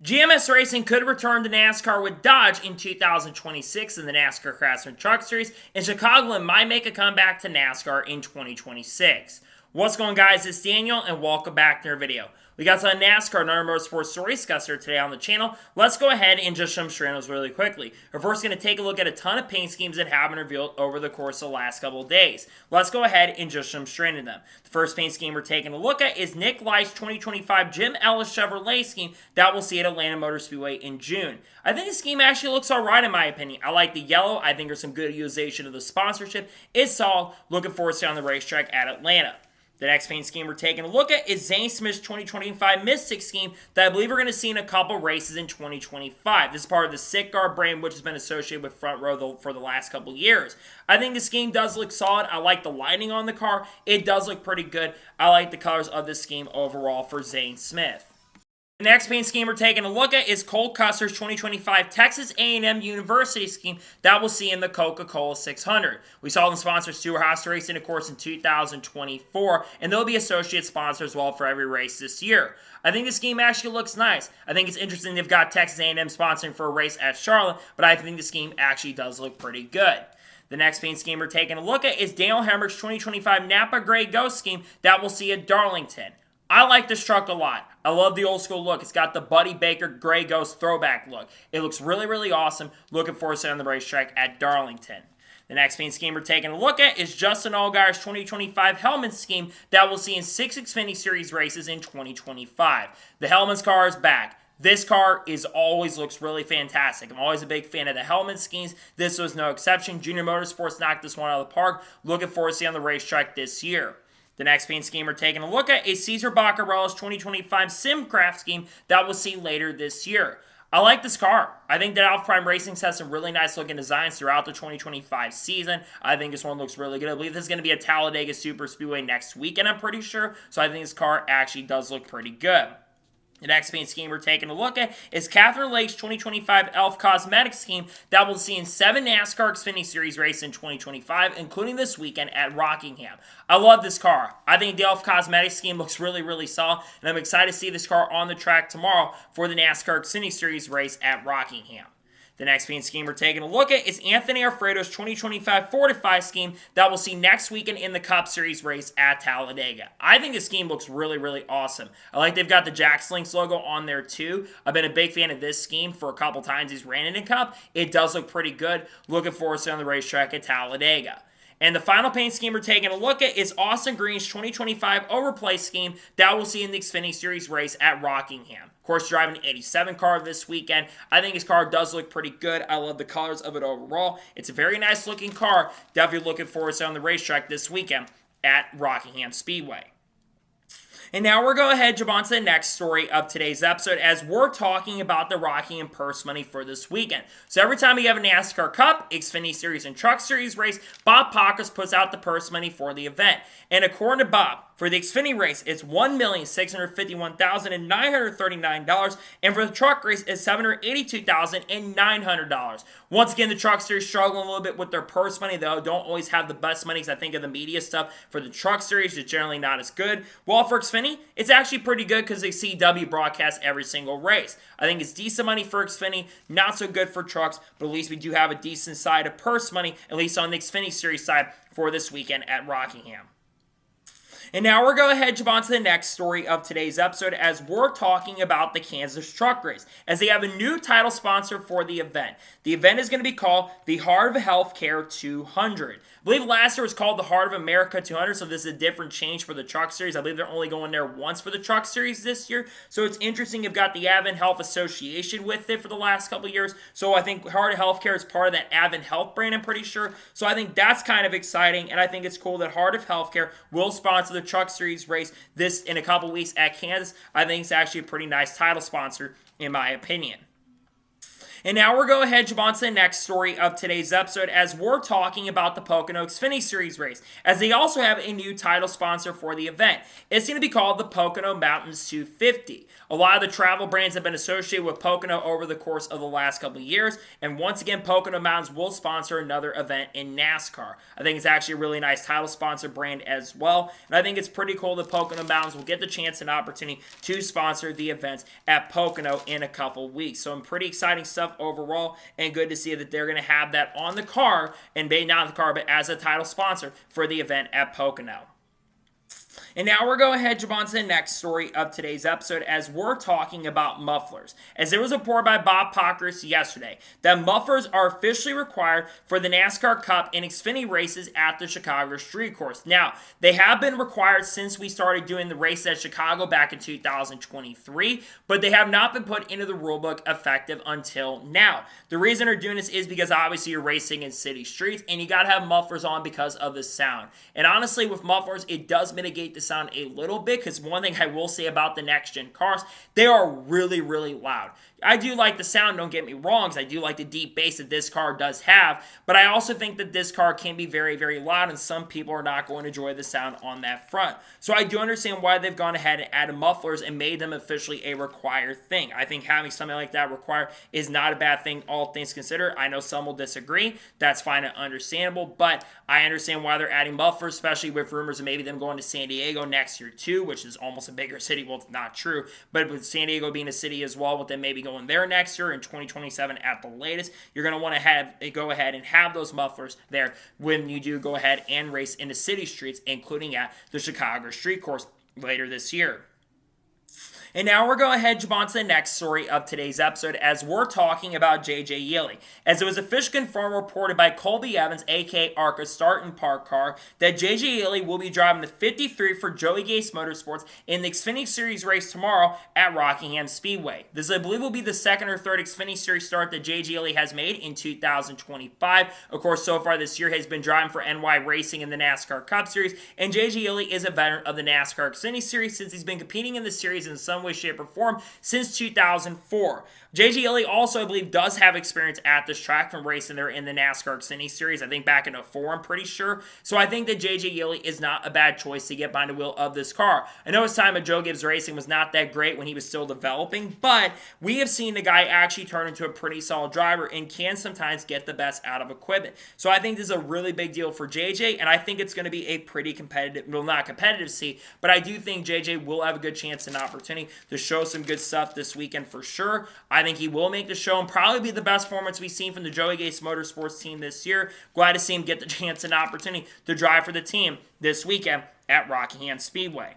GMS Racing could return to NASCAR with Dodge in 2026 in the NASCAR Craftsman Truck Series, and Chicagoland might make a comeback to NASCAR in 2026. What's going on, guys? It's Daniel, and welcome back to our video. We got some NASCAR and other motorsports stories discussed here today on the channel. Let's go ahead and just show them really quickly. We're first going to take a look at a ton of paint schemes that have been revealed over the course of the last couple of days. Let's go ahead and just show them. The first paint scheme we're taking a look at is Nick Light's 2025 Jim Ellis Chevrolet scheme that we'll see at Atlanta Motor Speedway in June. I think the scheme actually looks alright in my opinion. I like the yellow. I think there's some good utilization of the sponsorship. It's solid. Looking forward to seeing on the racetrack at Atlanta. The next paint scheme we're taking a look at is Zane Smith's 2025 Mystic scheme that I believe we're going to see in a couple races in 2025. This is part of the Sitgar brand, which has been associated with Front Row for the last couple years. I think the scheme does look solid. I like the lighting on the car. It does look pretty good. I like the colors of this scheme overall for Zane Smith. The next paint scheme we're taking a look at is Cole Custer's 2025 Texas A&M University scheme that we'll see in the Coca-Cola 600. We saw them sponsor Stewart-Haas Racing, of course, in 2024, and they'll be associate sponsors as well for every race this year. I think the scheme actually looks nice. I think it's interesting they've got Texas A&M sponsoring for a race at Charlotte, but I think the scheme actually does look pretty good. The next paint scheme we're taking a look at is Daniel Hemrick's 2025 Napa Gray Ghost scheme that we'll see at Darlington. I like this truck a lot. I love the old school look. It's got the Buddy Baker Gray Ghost throwback look. It looks really awesome. Looking forward to seeing on the racetrack at Darlington. The next paint scheme we're taking a look at is Justin Allgaier's 2025 Hellman scheme that we'll see in 6 Xfinity Series races in 2025. The Hellman's car is back. This car always looks really fantastic. I'm always a big fan of the Hellman schemes. This was no exception. Junior Motorsports knocked this one out of the park. Looking forward to seeing on the racetrack this year. The next paint scheme we're taking a look at is Cesar Baccarella's 2025 Simcraft scheme that we'll see later this year. I like this car. I think that Alpha Prime Racing has some really nice looking designs throughout the 2025 season. I think this one looks really good. I believe this is going to be at Talladega Super Speedway next weekend, I'm pretty sure. So I think this car actually does look pretty good. The next paint scheme we're taking a look at is Catherine Lake's 2025 Elf Cosmetics scheme that we'll see in 7 NASCAR Xfinity Series races in 2025, including this weekend at Rockingham. I love this car. I think the Elf Cosmetics scheme looks really solid, and I'm excited to see this car on the track tomorrow for the NASCAR Xfinity Series race at Rockingham. The next paint scheme we're taking a look at is Anthony Alfredo's 2025 Fortify scheme that we'll see next weekend in the Cup Series race at Talladega. I think this scheme looks really awesome. I like they've got the Jax Links logo on there too. I've been a big fan of this scheme for a couple times he's ran it in Cup. It does look pretty good. Looking forward to seeing on the racetrack at Talladega. And the final paint scheme we're taking a look at is Austin Green's 2025 Overplay scheme that we'll see in the Xfinity Series race at Rockingham. Of course, driving an 87 car this weekend. I think his car does look pretty good. I love the colors of it overall. It's a very nice looking car. Definitely looking forward to seeing on the racetrack this weekend at Rockingham Speedway. And now we're going to go ahead and jump on to the next story of today's episode as we're talking about the Rockingham purse money for this weekend. So every time we have a NASCAR Cup, Xfinity Series, and Truck Series race, Bob Pockrass puts out the purse money for the event. And according to Bob, for the Xfinity race, it's $1,651,939, and for the truck race, it's $782,900. Once again, the Truck Series struggling a little bit with their purse money, though. Don't always have the best money, because I think of the media stuff for the Truck Series is generally not as good. While for Xfinity, it's actually pretty good because they CW broadcast every single race. I think it's decent money for Xfinity, not so good for trucks, but at least we do have a decent side of purse money, at least on the Xfinity Series side for this weekend at Rockingham. And now we're going to go ahead and jump on to the next story of today's episode as we're talking about the Kansas Truck Race, as they have a new title sponsor for the event. The event is going to be called the Heart of Healthcare 200. I believe last year was called the Heart of America 200, so this is a different change for the Truck Series. I believe they're only going there once for the Truck Series this year, so it's interesting. You've got the Advent Health Association with it for the last couple of years, so I think Heart of Healthcare is part of that Advent Health brand, I'm pretty sure. So I think that's kind of exciting, and I think it's cool that Heart of Healthcare will sponsor the Truck Series race this in a couple weeks at Kansas. I think it's actually a pretty nice title sponsor, in my opinion. And now we're going ahead, jump on to the next story of today's episode as we're talking about the Pocono Xfinity Series race, as they also have a new title sponsor for the event. It's going to be called the Pocono Mountains 250. A lot of the travel brands have been associated with Pocono over the course of the last couple of years, and once again, Pocono Mountains will sponsor another event in NASCAR. I think it's actually a really nice title sponsor brand as well, and I think it's pretty cool that Pocono Mountains will get the chance and opportunity to sponsor the events at Pocono in a couple weeks. So pretty exciting stuff overall, and good to see that they're going to have that on the car, and maybe not on the car, but as a title sponsor for the event at Pocono. And now we're going ahead, jump on to the next story of today's episode as we're talking about mufflers. As there was a report by Bob Pockris yesterday that mufflers are officially required for the NASCAR Cup and Xfinity races at the Chicago Street Course. Now, they have been required since we started doing the race at Chicago back in 2023, but they have not been put into the rulebook effective until now. The reason they're doing this is because obviously you're racing in city streets and you got to have mufflers on because of the sound. And honestly, with mufflers, it does mitigate the sound a little bit, because one thing I will say about the next gen cars, they are really, really loud. I do like the sound, don't get me wrong, because I do like the deep bass that this car does have, but I also think that this car can be very, very loud, and some people are not going to enjoy the sound on that front. So I do understand why they've gone ahead and added mufflers and made them officially a required thing. I think having something like that required is not a bad thing, all things considered. I know some will disagree. That's fine and understandable, but I understand why they're adding mufflers, especially with rumors of maybe them going to San Diego next year too, which is almost a bigger city. Well, it's not true, but with San Diego being a city as well, with them maybe going there next year in 2027 at the latest, you're going to want to go ahead and have those mufflers there when you do go ahead and race into city streets, including at the Chicago Street Course later this year. And now we're going ahead and jump on to the next story of today's episode as we're talking about J.J. Yeley. As it was officially confirmed, reported by Colby Evans, a.k.a. ARCA's start and park car, that J.J. Yeley will be driving the 53 for Joey Gase Motorsports in the Xfinity Series race tomorrow at Rockingham Speedway. This, I believe, will be the second or third Xfinity Series start that J.J. Yeley has made in 2025. Of course, so far this year has been driving for NY Racing in the NASCAR Cup Series, and J.J. Yeley is a veteran of the NASCAR Xfinity Series since he's been competing in the series in some way, shape, or form since 2004. J.J. Yeley also, I believe, does have experience at this track from racing there in the NASCAR Xfinity Series, I think back in 2004, I'm pretty sure. So I think that J.J. Yeley is not a bad choice to get behind the wheel of this car. I know his time at Joe Gibbs Racing was not that great when he was still developing, but we have seen the guy actually turn into a pretty solid driver and can sometimes get the best out of equipment. So I think this is a really big deal for J.J., and I think it's going to be a pretty competitive, well, not competitive seat, but I do think J.J. will have a good chance and opportunity to show some good stuff this weekend for sure. I think he will make the show and probably be the best performance we've seen from the Joey Gase Motorsports team this year. Glad to see him get the chance and opportunity to drive for the team this weekend at Rockingham Speedway.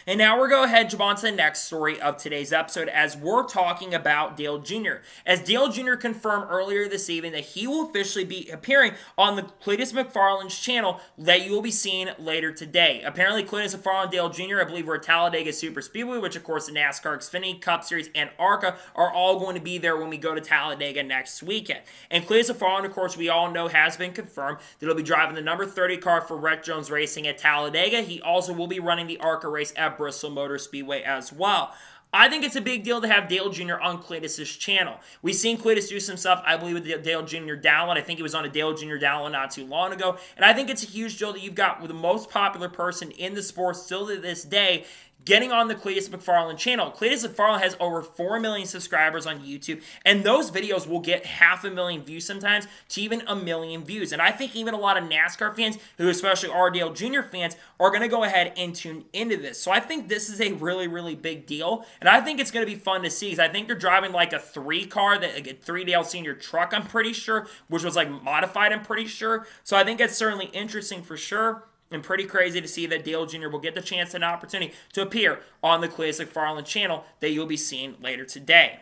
And now we're going ahead and jump on to the next story of today's episode as we're talking about Dale Jr. As Dale Jr. confirmed earlier this evening that he will officially be appearing on the Cletus McFarland's channel that you will be seeing later today. Apparently, Cletus McFarland and Dale Jr., I believe, were at Talladega Super Speedway, which of course the NASCAR Xfinity Cup Series and ARCA are all going to be there when we go to Talladega next weekend. And Cletus McFarland, of course, we all know has been confirmed that he'll be driving the number 30 car for Rhett Jones Racing at Talladega. He also will be running the ARCA race at Bristol Motor Speedway as well. I think it's a big deal to have Dale Jr. on Cletus's channel. We've seen Cletus do some stuff, I believe, with Dale Jr. download. I think he was on a Dale Jr. download not too long ago. And I think it's a huge deal that you've got the most popular person in the sport still to this day getting on the Cletus McFarland channel. Cletus McFarland has over 4 million subscribers on YouTube, and those videos will get 500,000 views sometimes to even 1 million views. And I think even a lot of NASCAR fans, who especially are Dale Jr. fans, are going to go ahead and tune into this. So I think this is a really, really big deal, and I think it's going to be fun to see, because I think they're driving like a 3 car, like a 3 Dale Senior truck, I'm pretty sure, which was like modified, I'm pretty sure. So I think it's certainly interesting for sure. And pretty crazy to see that Dale Jr. will get the chance and opportunity to appear on the Cletus McFarland channel that you'll be seeing later today.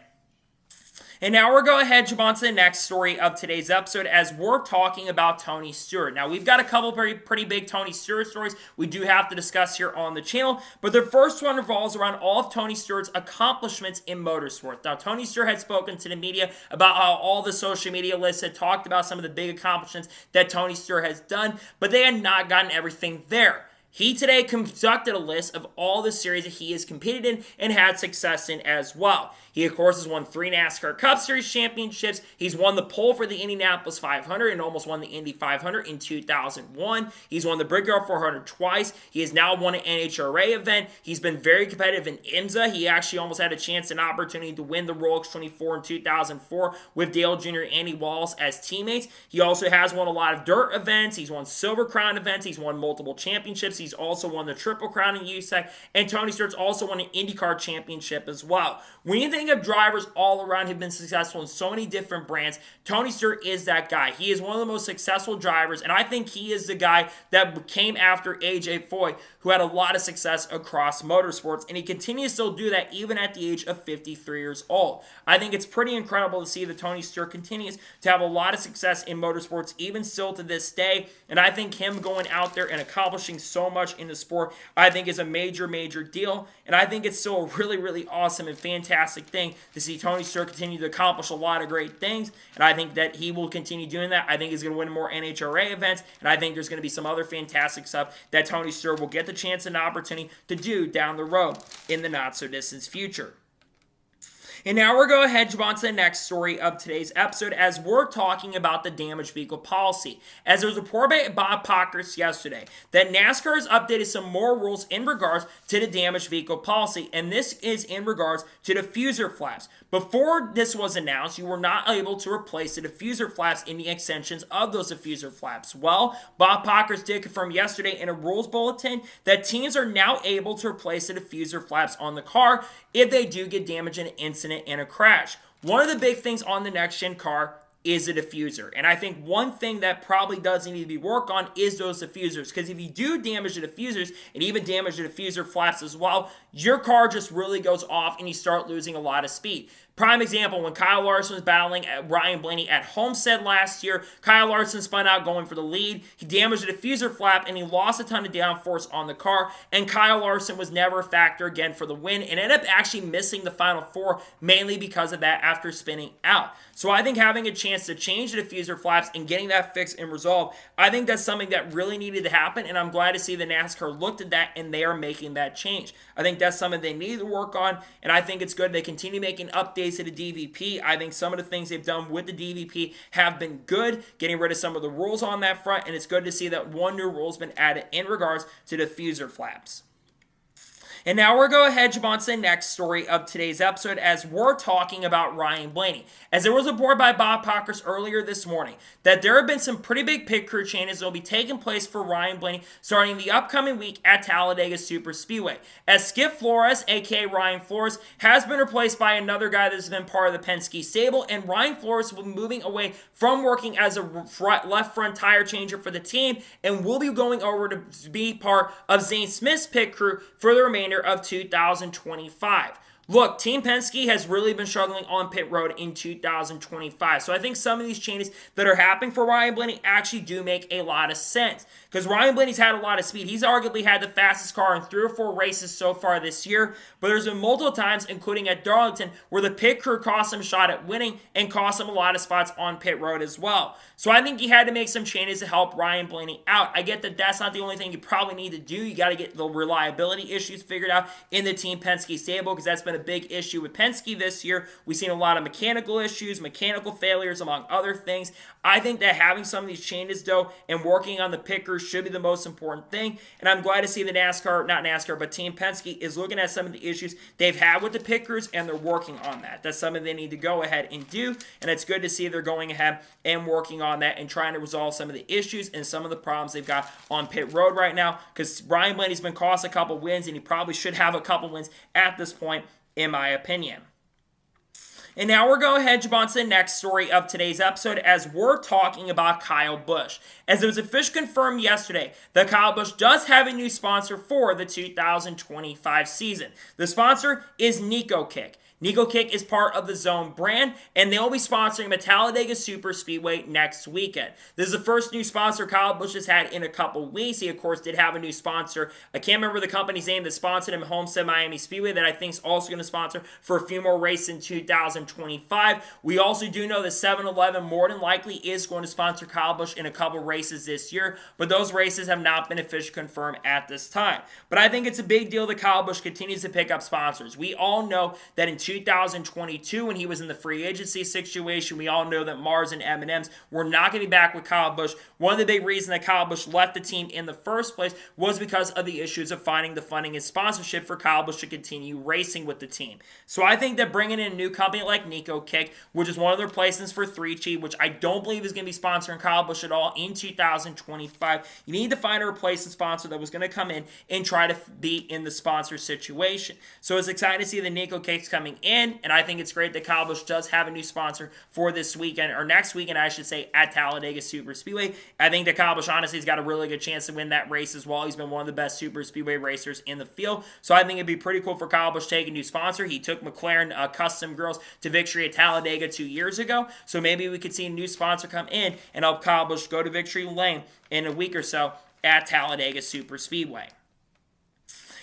And now we're going ahead and jump on to the next story of today's episode as we're talking about Tony Stewart. Now, we've got a couple pretty big Tony Stewart stories we do have to discuss here on the channel, but the first one revolves around all of Tony Stewart's accomplishments in motorsport. Now, Tony Stewart had spoken to the media about how all the social media lists had talked about some of the big accomplishments that Tony Stewart has done, but they had not gotten everything there. He today conducted a list of all the series that he has competed in and had success in as well. He, of course, has won 3 NASCAR Cup Series championships. He's won the pole for the Indianapolis 500 and almost won the Indy 500 in 2001. He's won the Brickyard 400 twice. He has now won an NHRA event. He's been very competitive in IMSA. He actually almost had a chance and opportunity to win the Rolex 24 in 2004 with Dale Jr. and Andy Wallace as teammates. He also has won a lot of dirt events. He's won Silver Crown events. He's won multiple championships. He's also won the Triple Crown in USAC. And Tony Stewart's also won an IndyCar championship as well. When you think of drivers all around who've been successful in so many different brands, Tony Stewart is that guy. He is one of the most successful drivers, and I think he is the guy that came after AJ Foyt, who had a lot of success across motorsports, and he continues to still do that even at the age of 53 years old. I think it's pretty incredible to see that Tony Stewart continues to have a lot of success in motorsports, even still to this day, and I think him going out there and accomplishing so much in the sport, I think is a major, major deal, and I think it's still a really, really awesome and fantastic thing to see Tony Stewart continue to accomplish a lot of great things, and I think that he will continue doing that. I think he's going to win more NHRA events, and I think there's going to be some other fantastic stuff that Tony Stewart will get the chance and opportunity to do down the road in the not-so-distant future. And now we're going to head on to the next story of today's episode as we're talking about the damaged vehicle policy. As there was a report by Bob Pockrass yesterday that NASCAR has updated some more rules in regards to the damaged vehicle policy, and this is in regards to diffuser flaps. Before this was announced, you were not able to replace the diffuser flaps in the extensions of those diffuser flaps. Well, Bob Pockrass did confirm yesterday in a rules bulletin that teams are now able to replace the diffuser flaps on the car if they do get damaged in an incident and a crash. One of the big things on the next-gen car is a diffuser. And I think one thing that probably does need to be worked on is those diffusers. Because if you do damage the diffusers, and even damage the diffuser flaps as well, your car just really goes off and you start losing a lot of speed. Prime example, when Kyle Larson was battling Ryan Blaney at Homestead last year, Kyle Larson spun out going for the lead. He damaged the diffuser flap and he lost a ton of downforce on the car. And Kyle Larson was never a factor again for the win and ended up actually missing the Final Four mainly because of that after spinning out. So I think having a chance to change the diffuser flaps and getting that fixed and resolved, I think that's something that really needed to happen. And I'm glad to see the NASCAR looked at that and they are making that change. I think that's something they need to work on. And I think it's good they continue making updates to the DVP. I think some of the things they've done with the DVP have been good, getting rid of some of the rules on that front, and it's good to see that one new rule has been added in regards to diffuser flaps. And now we're going to head on to the next story of today's episode as we're talking about Ryan Blaney. As there was a report by Bob Pockrass earlier this morning that there have been some pretty big pit crew changes that will be taking place for Ryan Blaney starting the upcoming week at Talladega Super Speedway. As Skip Flores, aka Ryan Flores, has been replaced by another guy that has been part of the Penske stable, and Ryan Flores will be moving away from working as a left front tire changer for the team and will be going over to be part of Zane Smith's pit crew for the remainder of 2025. Look, Team Penske has really been struggling on pit road in 2025. So I think some of these changes that are happening for Ryan Blaney actually do make a lot of sense. Because Ryan Blaney's had a lot of speed. He's arguably had the fastest car in 3 or 4 races so far this year. But there's been multiple times, including at Darlington, where the pit crew cost him a shot at winning and cost him a lot of spots on pit road as well. So I think he had to make some changes to help Ryan Blaney out. I get that that's not the only thing you probably need to do. You got to get the reliability issues figured out in the Team Penske stable because that's been a big issue with Penske this year. We've seen a lot of mechanical issues, mechanical failures, among other things. I think that having some of these changes, though, and working on the pit crew should be the most important thing. And I'm glad to see the but Team Penske is looking at some of the issues they've had with the pit crews, and they're working on that. That's something they need to go ahead and do, and it's good to see they're going ahead and working on that and trying to resolve some of the issues and some of the problems they've got on pit road right now, because Ryan Blaney's been cost a couple wins, and he probably should have a couple wins at this point, in my opinion. And now we're going to head on to the next story of today's episode as we're talking about Kyle Busch. As it was officially confirmed yesterday that Kyle Busch does have a new sponsor for the 2025 season. The sponsor is Nico Kick. Nico Kick is part of the Zone brand, and they'll be sponsoring the Talladega Super Speedway next weekend. This is the first new sponsor Kyle Busch has had in a couple weeks. He, of course, did have a new sponsor. I can't remember the company's name that sponsored him, Homestead Miami Speedway, that I think is also going to sponsor for a few more races in 2025. We also do know that 7-Eleven more than likely is going to sponsor Kyle Busch in a couple races this year, but those races have not been officially confirmed at this time. But I think it's a big deal that Kyle Busch continues to pick up sponsors. We all know that in 2022, when he was in the free agency situation, we all know that Mars and M&M's were not going to be back with Kyle Busch. One of the big reasons that Kyle Busch left the team in the first place was because of the issues of finding the funding and sponsorship for Kyle Busch to continue racing with the team. So I think that bringing in a new company like Nico Kick, which is one of their replacements for 3G, which I don't believe is going to be sponsoring Kyle Busch at all in 2025, you need to find a replacement sponsor that was going to come in and try to be in the sponsor situation. So it's exciting to see the Nico Kick's coming in, and I think it's great that Kyle Busch does have a new sponsor for this weekend, or next weekend, I should say, at Talladega Super Speedway. I think that Kyle Busch honestly has got a really good chance to win that race as well. He's been one of the best Super Speedway racers in the field, so I think it'd be pretty cool for Kyle Busch to take a new sponsor. He took McLaren Custom Girls to victory at Talladega 2 years ago, so maybe we could see a new sponsor come in and help Kyle Busch go to victory lane in a week or so at Talladega Super Speedway.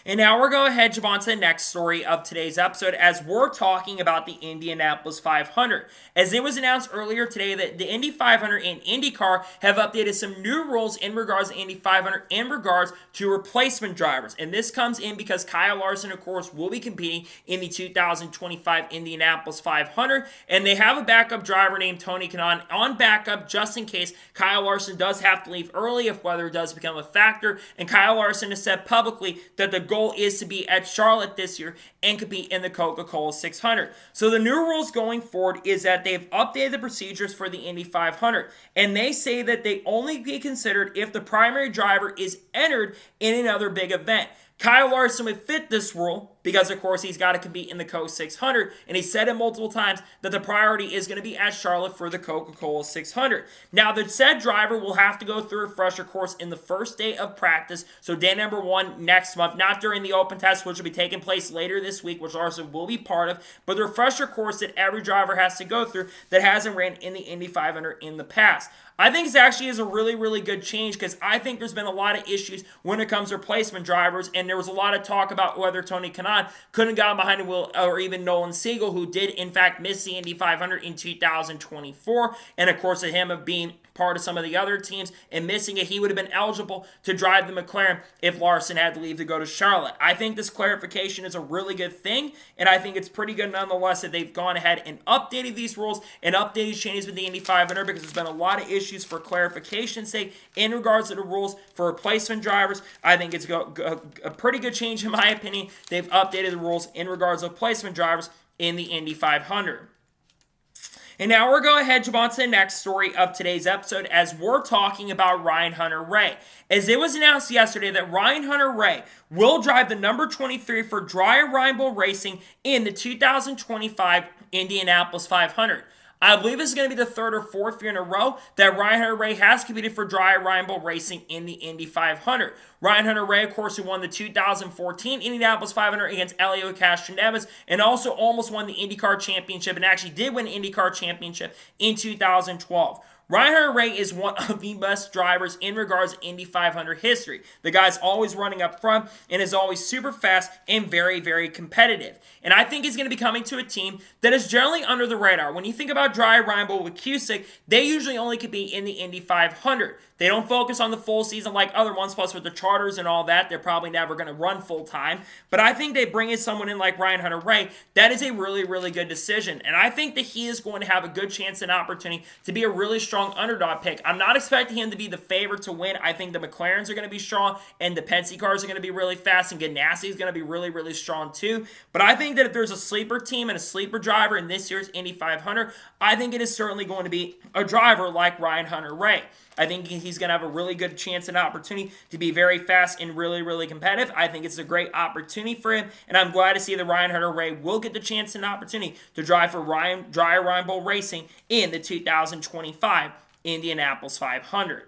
And now we're going to head on to the next story of today's episode as we're talking about the Indianapolis 500. As it was announced earlier today that the Indy 500 and IndyCar have updated some new rules in regards to Indy 500 in regards to replacement drivers. And this comes in because Kyle Larson, of course, will be competing in the 2025 Indianapolis 500. And they have a backup driver named Tony Kanaan on backup just in case Kyle Larson does have to leave early if weather does become a factor. And Kyle Larson has said publicly that the goal is to be at Charlotte this year and compete in the Coca-Cola 600. So the new rules going forward is that they've updated the procedures for the Indy 500, and they say that they only be considered if the primary driver is entered in another big event. Kyle Larson would fit this rule because, of course, he's got to compete in the Coke 600, and he said it multiple times that the priority is going to be at Charlotte for the Coca-Cola 600. Now, the said driver will have to go through a refresher course in the first day of practice, so day number 1 next month, not during the open test, which will be taking place later this week, which Larson will be part of, but the refresher course that every driver has to go through that hasn't ran in the Indy 500 in the past. I think this actually is a really, really good change because I think there's been a lot of issues when it comes to replacement drivers, and there was a lot of talk about whether Tony Kanaan couldn't have gotten behind the wheel, or even Nolan Siegel, who did, in fact, miss the Indy 500 in 2024, and of course, of him of being part of some of the other teams and missing it, he would have been eligible to drive the McLaren if Larson had to leave to go to Charlotte. I think this clarification is a really good thing, and I think it's pretty good nonetheless that they've gone ahead and updated these rules and updated changes with the Indy 500 because there's been a lot of issues for clarification's sake in regards to the rules for replacement drivers. I think it's a pretty good change in my opinion. They've updated the rules in regards to replacement drivers in the Indy 500. And now we're going to head on to the next story of today's episode as we're talking about Ryan Hunter-Reay. As it was announced yesterday that Ryan Hunter-Reay will drive the number 23 for Dry Ryan Racing in the 2025 Indianapolis 500. I believe this is going to be the third or fourth year in a row that Ryan Hunter-Reay has competed for Dry Ryan Racing in the Indy 500. Ryan Hunter-Reay, of course, who won the 2014 Indianapolis 500 against Elio Castroneves, and also almost won the IndyCar Championship, and actually did win the IndyCar Championship in 2012. Ryan Hunter-Reay is one of the best drivers in regards to Indy 500 history. The guy's always running up front and is always super fast and very, very competitive. And I think he's going to be coming to a team that is generally under the radar. When you think about Dry Ryan with Cusick, they usually only compete in the Indy 500. They don't focus on the full season like other ones, plus with the charters and all that, they're probably never going to run full time. But I think they bring in someone in like Ryan Hunter-Reay, that is a really, really good decision. And I think that he is going to have a good chance and opportunity to be a really strong underdog pick. I'm not expecting him to be the favorite to win. I think the McLarens are going to be strong, and the Penske cars are going to be really fast, and Ganassi is going to be really, really strong too. But I think that if there's a sleeper team and a sleeper driver in this year's Indy 500, I think it is certainly going to be a driver like Ryan Hunter-Reay. I think he's going to have a really good chance and opportunity to be very fast and really, really competitive. I think it's a great opportunity for him, and I'm glad to see that Ryan Hunter-Reay will get the chance and opportunity to drive for Dry Ryan Racing in the 2025 Indianapolis 500.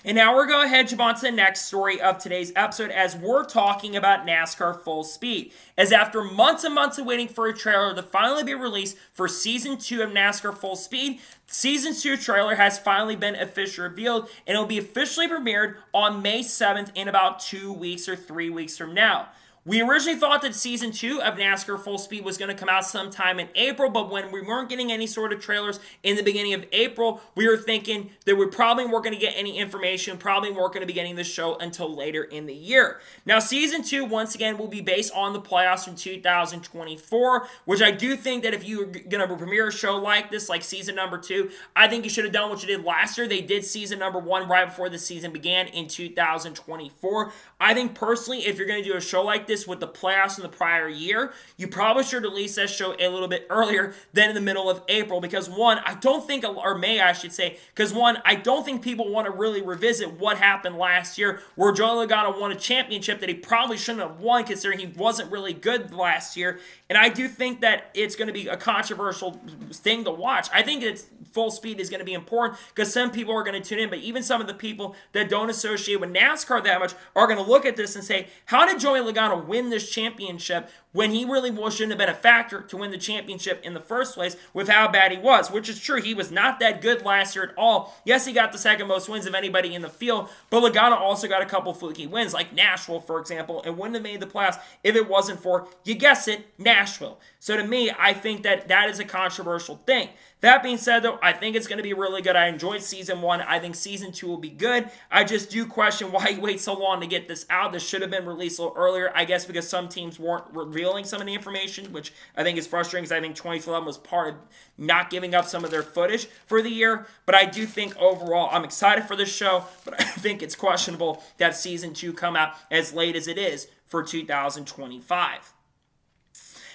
And now we're going to head jump on to the next story of today's episode as we're talking about NASCAR Full Speed. As after months and months of waiting for a trailer to finally be released for Season 2 of NASCAR Full Speed, Season 2 trailer has finally been officially revealed and it will be officially premiered on May 7th in about 2 weeks or 3 weeks from now. We originally thought that Season 2 of NASCAR Full Speed was going to come out sometime in April, but when we weren't getting any sort of trailers in the beginning of April, we were thinking that we probably weren't going to get any information, probably weren't going to be getting the show until later in the year. Now, Season 2, once again, will be based on the playoffs from 2024, which I do think that if you're going to premiere a show like this, like Season number 2, I think you should have done what you did last year. They did Season number 1 right before the season began in 2024. I think personally, if you're going to do a show like this with the playoffs in the prior year, you probably should release that show a little bit earlier than in the middle of April because one, I don't think, or May I should say, because one, I don't think people want to really revisit what happened last year where Joey Logano won a championship that he probably shouldn't have won considering he wasn't really good last year. And I do think that it's going to be a controversial thing to watch. I think it's Full Speed is going to be important because some people are going to tune in, but even some of the people that don't associate with NASCAR that much are going to look at this and say, how did Joey Logano win this championship when he really shouldn't have been a factor to win the championship in the first place with how bad he was, which is true. He was not that good last year at all. Yes, he got the second most wins of anybody in the field, but Logano also got a couple fluky wins, like Nashville, for example, and wouldn't have made the playoffs if it wasn't for, you guessed it, Nashville. So to me, I think that that is a controversial thing. That being said, though, I think it's going to be really good. I enjoyed Season 1. I think Season 2 will be good. I just do question why he waits so long to get this out. This should have been released a little earlier, I guess because some teams weren't revealing some of the information, which I think is frustrating because I think 2011 was part of not giving up some of their footage for the year. But I do think overall, I'm excited for this show, but I think it's questionable that Season 2 come out as late as it is for 2025.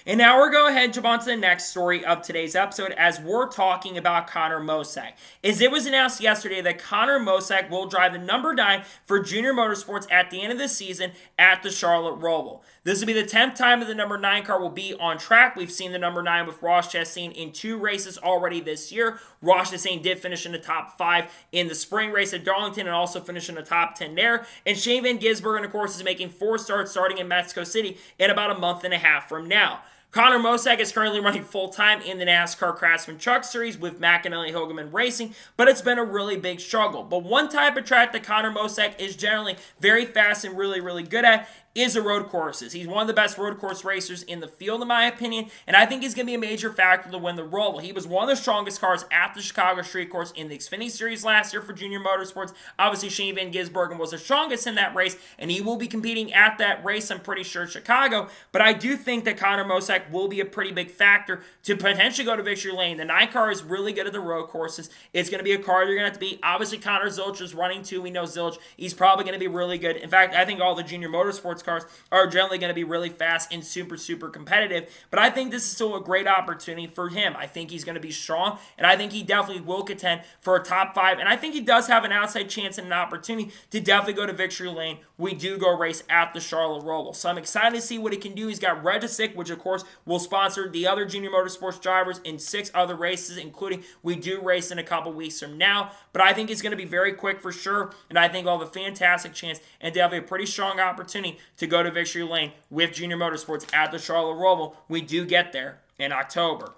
And now we're going to head jump on to the next story of today's episode as we're talking about Connor Mosack. As it was announced yesterday that Connor Mosack will drive the number 9 for Junior Motorsports at the end of the season at the Charlotte Roval. This will be the 10th time that the number 9 car will be on track. We've seen the number 9 with Ross Chastain in 2 races already this year. Ross Chastain did finish in the top 5 in the spring race at Darlington and also finish in the top 10 there. And Shane Van Gisbergen, of course, is making 4 starts starting in Mexico City in about a month and a half from now. Connor Mosack is currently running full-time in the NASCAR Craftsman Truck Series with McAnally Hogeman Racing, but it's been a really big struggle. But one type of track that Connor Mosack is generally very fast and really, really good at is the road courses. He's one of the best road course racers in the field, in my opinion, and I think he's going to be a major factor to win the Roval. He was one of the strongest cars at the Chicago Street Course in the Xfinity Series last year for Junior Motorsports. Obviously, Shane Van Gisbergen was the strongest in that race, and he will be competing at that race, I'm pretty sure, Chicago. But I do think that Connor Mosack will be a pretty big factor to potentially go to victory lane. The 9 car is really good at the road courses. It's going to be a car you're going to have to beat. Obviously, Connor Zilch is running too. We know Zilch. He's probably going to be really good. In fact, I think all the Junior Motorsports cars are generally going to be really fast and super, super competitive. But I think this is still a great opportunity for him. I think he's going to be strong, and I think he definitely will contend for a top 5. And I think he does have an outside chance and an opportunity to definitely go to victory lane. We do go race at the Charlotte Roval. So I'm excited to see what he can do. He's got Regisic, which of course will sponsor the other Junior Motorsports drivers in 6 other races, including we do race in a couple weeks from now. But I think he's going to be very quick for sure, and I think he'll have a fantastic chance and definitely a pretty strong opportunity to go to victory lane with Junior Motorsports at the Charlotte Roval. We do get there in October.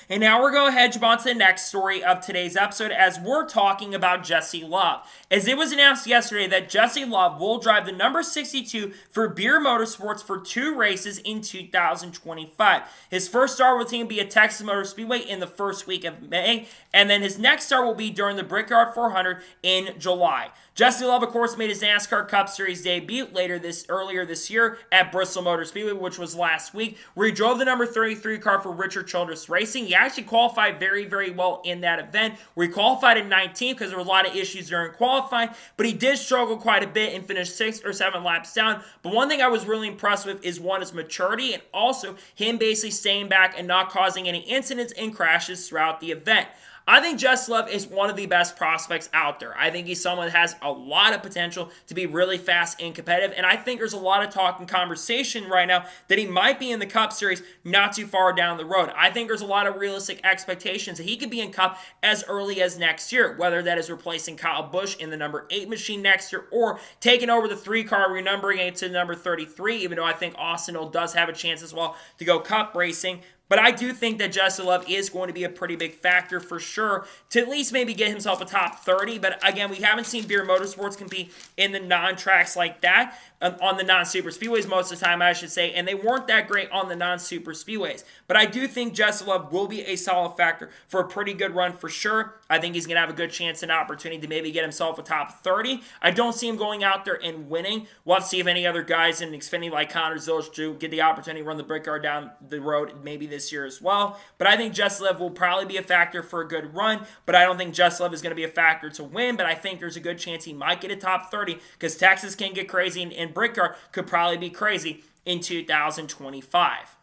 And now we're going to head on to the next story of today's episode as we're talking about Jesse Love. As it was announced yesterday that Jesse Love will drive the number 62 for Beer Motorsports for 2 races in 2025. His first start with the team will be at Texas Motor Speedway in the first week of May, and then his next start will be during the Brickyard 400 in July. Jesse Love, of course, made his NASCAR Cup Series debut earlier this year at Bristol Motor Speedway, which was last week, where he drove the number 33 car for Richard Childress Racing. He actually qualified very, very well in that event, where he qualified in 19th because there were a lot of issues during qualifying, but he did struggle quite a bit and finished 6 or 7 laps down. But one thing I was really impressed with is, one, his maturity, and also him basically staying back and not causing any incidents and crashes throughout the event. I think Jess Love is one of the best prospects out there. I think he's someone that has a lot of potential to be really fast and competitive, and I think there's a lot of talk and conversation right now that he might be in the Cup Series not too far down the road. I think there's a lot of realistic expectations that he could be in Cup as early as next year, whether that is replacing Kyle Busch in the number 8 machine next year or taking over the 3 car, renumbering it to number 33, even though I think Austin Hill does have a chance as well to go Cup racing. But I do think that Justin Love is going to be a pretty big factor for sure to at least maybe get himself a top 30. But again, we haven't seen Beer Motorsports compete in the non-tracks like that, on the non-super speedways most of the time, I should say, and they weren't that great on the non-super speedways. But I do think Justin Love will be a solid factor for a pretty good run for sure. I think he's going to have a good chance and opportunity to maybe get himself a top 30. I don't see him going out there and winning. We'll have to see if any other guys in Xfinity like Connor Zilch do get the opportunity to run the brick car down the road maybe this year as well. But I think Justin Love will probably be a factor for a good run, but I don't think Justin Love is going to be a factor to win, but I think there's a good chance he might get a top 30 because Texas can get crazy and brick car could probably be crazy in 2025.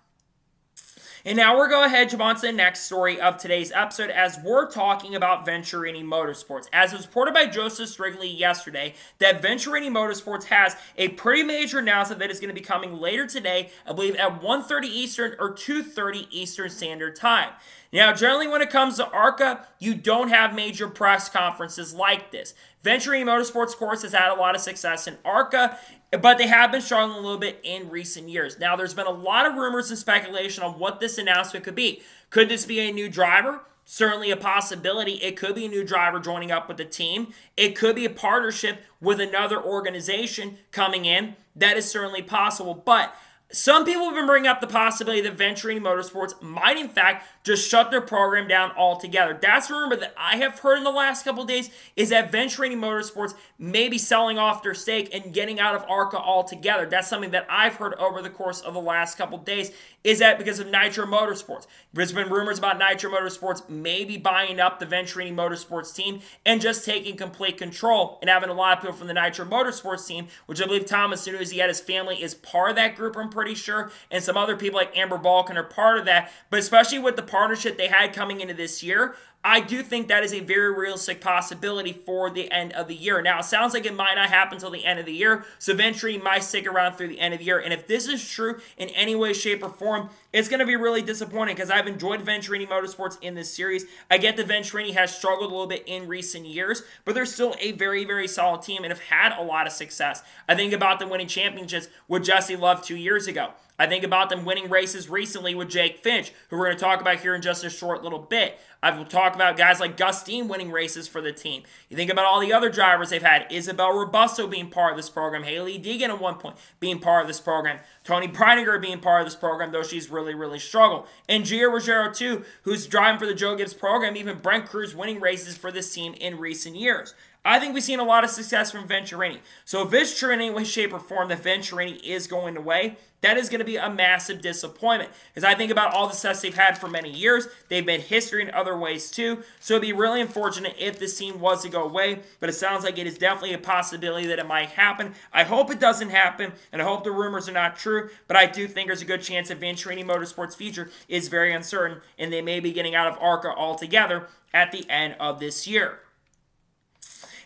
And now we're going to head on to the next story of today's episode as we're talking about Venturini Motorsports. As was reported by Joseph Strigley yesterday, that Venturini Motorsports has a pretty major announcement that is going to be coming later today, I believe at 1:30 Eastern or 2:30 Eastern Standard Time. Now, generally when it comes to ARCA, you don't have major press conferences like this. Venturini Motorsports, of course, has had a lot of success in ARCA, but they have been struggling a little bit in recent years. Now, there's been a lot of rumors and speculation on what this announcement could be. Could this be a new driver? Certainly a possibility. It could be a new driver joining up with the team. It could be a partnership with another organization coming in. That is certainly possible, but some people have been bringing up the possibility that Venturini Motorsports might, in fact, just shut their program down altogether. That's a rumor that I have heard in the last couple of days, is that Venturini Motorsports may be selling off their stake and getting out of ARCA altogether. That's something that I've heard over the course of the last couple of days. Is that because of Nitro Motorsports? There's been rumors about Nitro Motorsports maybe buying up the Venturini Motorsports team and just taking complete control and having a lot of people from the Nitro Motorsports team, which I believe Thomas Zanuzzi and his family is part of that group, I'm pretty sure, and some other people like Amber Balkan are part of that. But especially with the partnership they had coming into this year, I do think that is a very realistic possibility for the end of the year. Now, it sounds like it might not happen until the end of the year, so Venturini might stick around through the end of the year. And if this is true in any way, shape, or form, it's going to be really disappointing because I've enjoyed Venturini Motorsports in this series. I get that Venturini has struggled a little bit in recent years, but they're still a very, very solid team and have had a lot of success. I think about them winning championships with Jesse Love 2 years ago. I think about them winning races recently with Jake Finch, who we're going to talk about here in just a short little bit. I will talk about guys like Gus Dean winning races for the team. You think about all the other drivers they've had. Isabel Robusto being part of this program. Haley Deegan at one point being part of this program. Tony Breininger being part of this program, though she's really, really struggled. And Gio Ruggiero, too, who's driving for the Joe Gibbs program. Even Brent Cruz winning races for this team in recent years. I think we've seen a lot of success from Venturini. So if it's true in any way, shape, or form that Venturini is going away, that is going to be a massive disappointment. Because I think about all the success they've had for many years. They've made history in other ways too. So it'd be really unfortunate if this team was to go away. But it sounds like it is definitely a possibility that it might happen. I hope it doesn't happen. And I hope the rumors are not true. But I do think there's a good chance that Venturini Motorsports' future is very uncertain. And they may be getting out of ARCA altogether at the end of this year.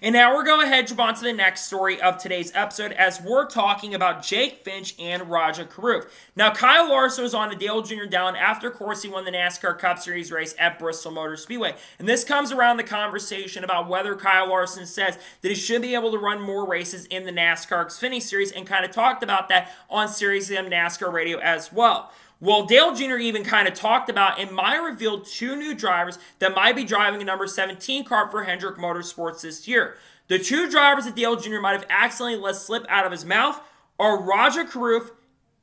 And now we're going to head on to the next story of today's episode as we're talking about Jake Finch and Raja Karuf. Now, Kyle Larson was on the Dale Jr. down after, of course, he won the NASCAR Cup Series race at Bristol Motor Speedway. And this comes around the conversation about whether Kyle Larson says that he should be able to run more races in the NASCAR Xfinity Series and kind of talked about that on Series M NASCAR Radio as well. Well, Dale Jr. even kind of talked about and might have revealed 2 new drivers that might be driving a number 17 car for Hendrick Motorsports this year. The 2 drivers that Dale Jr. might have accidentally let slip out of his mouth are Raja Karuf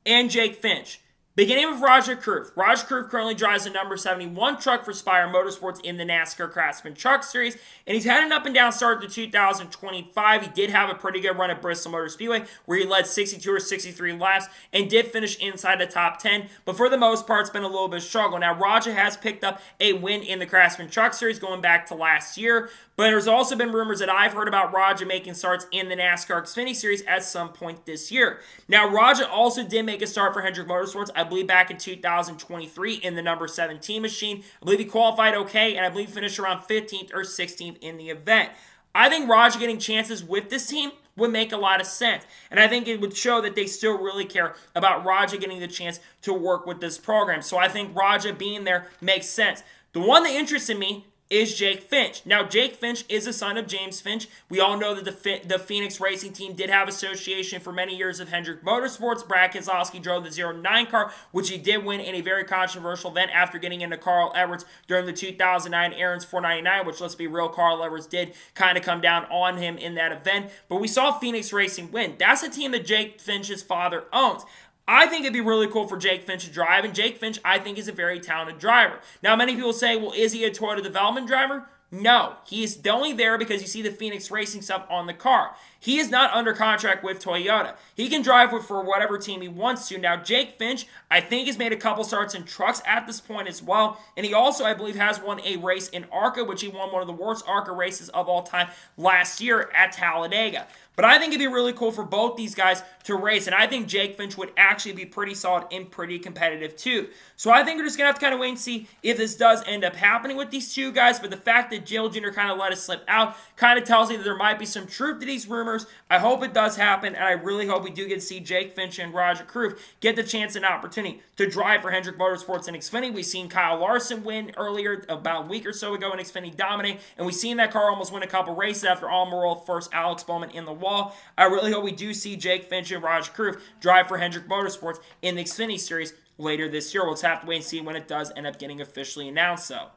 and Jake Finch. Beginning with Raja Karuf. Raja Karuf currently drives the number 71 truck for Spire Motorsports in the NASCAR Craftsman Truck Series, and he's had an up and down start to 2025. He did have a pretty good run at Bristol Motor Speedway, where he led 62 or 63 laps and did finish inside the top 10, but for the most part, it's been a little bit of a struggle. Now, Raja has picked up a win in the Craftsman Truck Series going back to last year, but there's also been rumors that I've heard about Raja making starts in the NASCAR Xfinity Series at some point this year. Now, Raja also did make a start for Hendrick Motorsports. I believe, back in 2023 in the number 17 machine. I believe he qualified okay, and I believe he finished around 15th or 16th in the event. I think Raja getting chances with this team would make a lot of sense. And I think it would show that they still really care about Raja getting the chance to work with this program. So I think Raja being there makes sense. The one that interested me is Jake Finch. Now, Jake Finch is a son of James Finch. We all know that the Phoenix Racing Team did have association for many years of Hendrick Motorsports. Brad Keselowski drove the 09 car, which he did win in a very controversial event after getting into Carl Edwards during the 2009 Aaron's 499, which, let's be real, Carl Edwards did kind of come down on him in that event. But we saw Phoenix Racing win. That's a team that Jake Finch's father owns. I think it'd be really cool for Jake Finch to drive, and Jake Finch, I think, is a very talented driver. Now, many people say, well, is he a Toyota development driver? No, he is only there because you see the Phoenix Racing stuff on the car. He is not under contract with Toyota. He can drive for whatever team he wants to. Now, Jake Finch, I think, has made a couple starts in trucks at this point as well. And he also, I believe, has won a race in ARCA, which he won one of the worst ARCA races of all time last year at Talladega. But I think it'd be really cool for both these guys to race, and I think Jake Finch would actually be pretty solid and pretty competitive too. So I think we're just going to have to kind of wait and see if this does end up happening with these two guys, but the fact that Dale Jr. kind of let it slip out kind of tells me that there might be some truth to these rumors. I hope it does happen, and I really hope we do get to see Jake Finch and Roger Kroof get the chance and opportunity to drive for Hendrick Motorsports in Xfinity. We've seen Kyle Larson win earlier, about a week or so ago in Xfinity dominate, and we've seen that car almost win a couple races after Almirola first Alex Bowman in the wall. I really hope we do see Jake Finch and Roger Kroof drive for Hendrick Motorsports in the Xfinity Series later this year. We'll just have to wait and see when it does end up getting officially announced, though.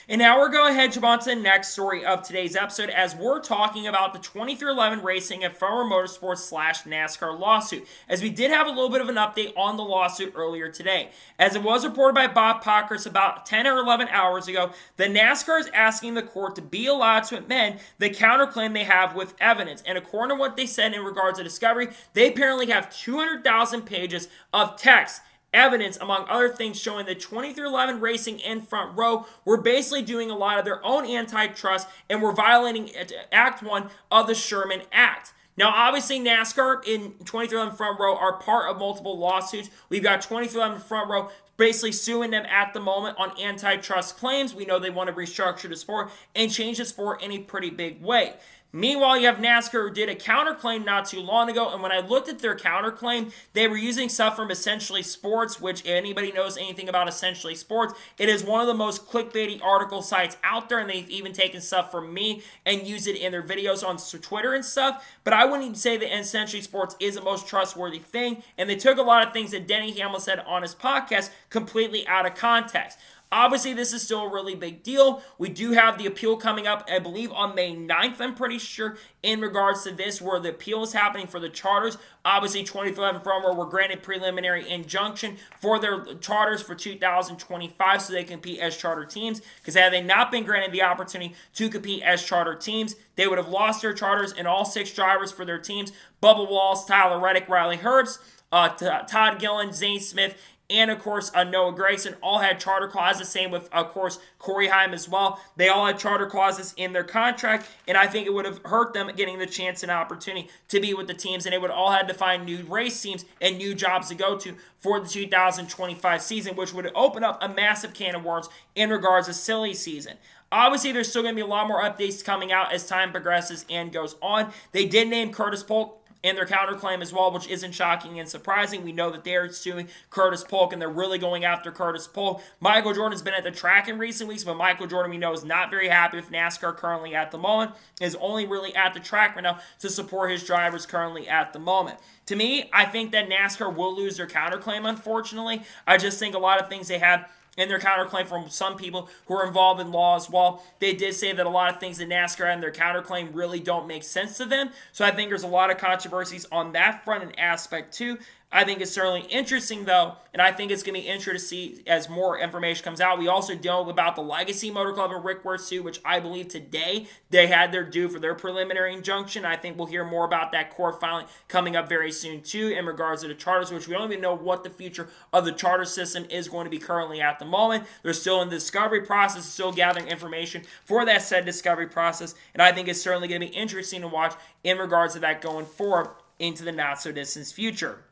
And now we're going ahead to move on to the next story of today's episode, as we're talking about the 2311 Racing and Farmer Motorsports / NASCAR lawsuit, as we did have a little bit of an update on the lawsuit earlier today. As it was reported by Bob Pockris about 10 or 11 hours ago, the NASCAR is asking the court to be allowed to amend the counterclaim they have with evidence. And according to what they said in regards to discovery, they apparently have 200,000 pages of text evidence, among other things, showing that 2311 Racing and Front Row were basically doing a lot of their own antitrust and were violating Act 1 of the Sherman Act. Now, obviously, NASCAR in 2311 Front Row are part of multiple lawsuits. We've got 2311 Front Row basically suing them at the moment on antitrust claims. We know they want to restructure the sport and change the sport in a pretty big way. Meanwhile, you have NASCAR who did a counterclaim not too long ago, and when I looked at their counterclaim, they were using stuff from Essentially Sports, which if anybody knows anything about Essentially Sports, it is one of the most clickbaity article sites out there, and they've even taken stuff from me and used it in their videos on Twitter and stuff, but I wouldn't even say that Essentially Sports is the most trustworthy thing, and they took a lot of things that Denny Hamlin said on his podcast completely out of context. Obviously, this is still a really big deal. We do have the appeal coming up, I believe, on May 9th, I'm pretty sure, in regards to this, where the appeal is happening for the charters. Obviously, 2311 Front Row were granted preliminary injunction for their charters for 2025 so they compete as charter teams, because had they not been granted the opportunity to compete as charter teams, they would have lost their charters and all 6 drivers for their teams: Bubba Wallace, Tyler Reddick, Riley Herbst, Todd Gillen, Zane Smith, and, of course, Noah Gragson all had charter clauses. Same with, of course, Corey Heim as well. They all had charter clauses in their contract, and I think it would have hurt them getting the chance and opportunity to be with the teams, and they would all had to find new race teams and new jobs to go to for the 2025 season, which would open up a massive can of worms in regards to silly season. Obviously, there's still going to be a lot more updates coming out as time progresses and goes on. They did name Curtis Polk in their counterclaim as well, which isn't shocking and surprising. We know that they're suing Curtis Polk, and they're really going after Curtis Polk. Michael Jordan's been at the track in recent weeks, but Michael Jordan, we know, is not very happy with NASCAR currently at the moment, is only really at the track right now to support his drivers currently at the moment. To me, I think that NASCAR will lose their counterclaim, unfortunately. I just think a lot of things they had in their counterclaim from some people who are involved in law as well, they did say that a lot of things in NASCAR and their counterclaim really don't make sense to them. So I think there's a lot of controversies on that front and aspect too. I think it's certainly interesting, though, and I think it's going to be interesting to see as more information comes out. We also know about the Legacy Motor Club and Rick Ware suit, which I believe today they had their due for their preliminary injunction. I think we'll hear more about that court filing coming up very soon, too, in regards to the charters, which we don't even know what the future of the charter system is going to be currently at the moment. They're still in the discovery process, still gathering information for that said discovery process, and I think it's certainly going to be interesting to watch in regards to that going forward into the not-so-distant future.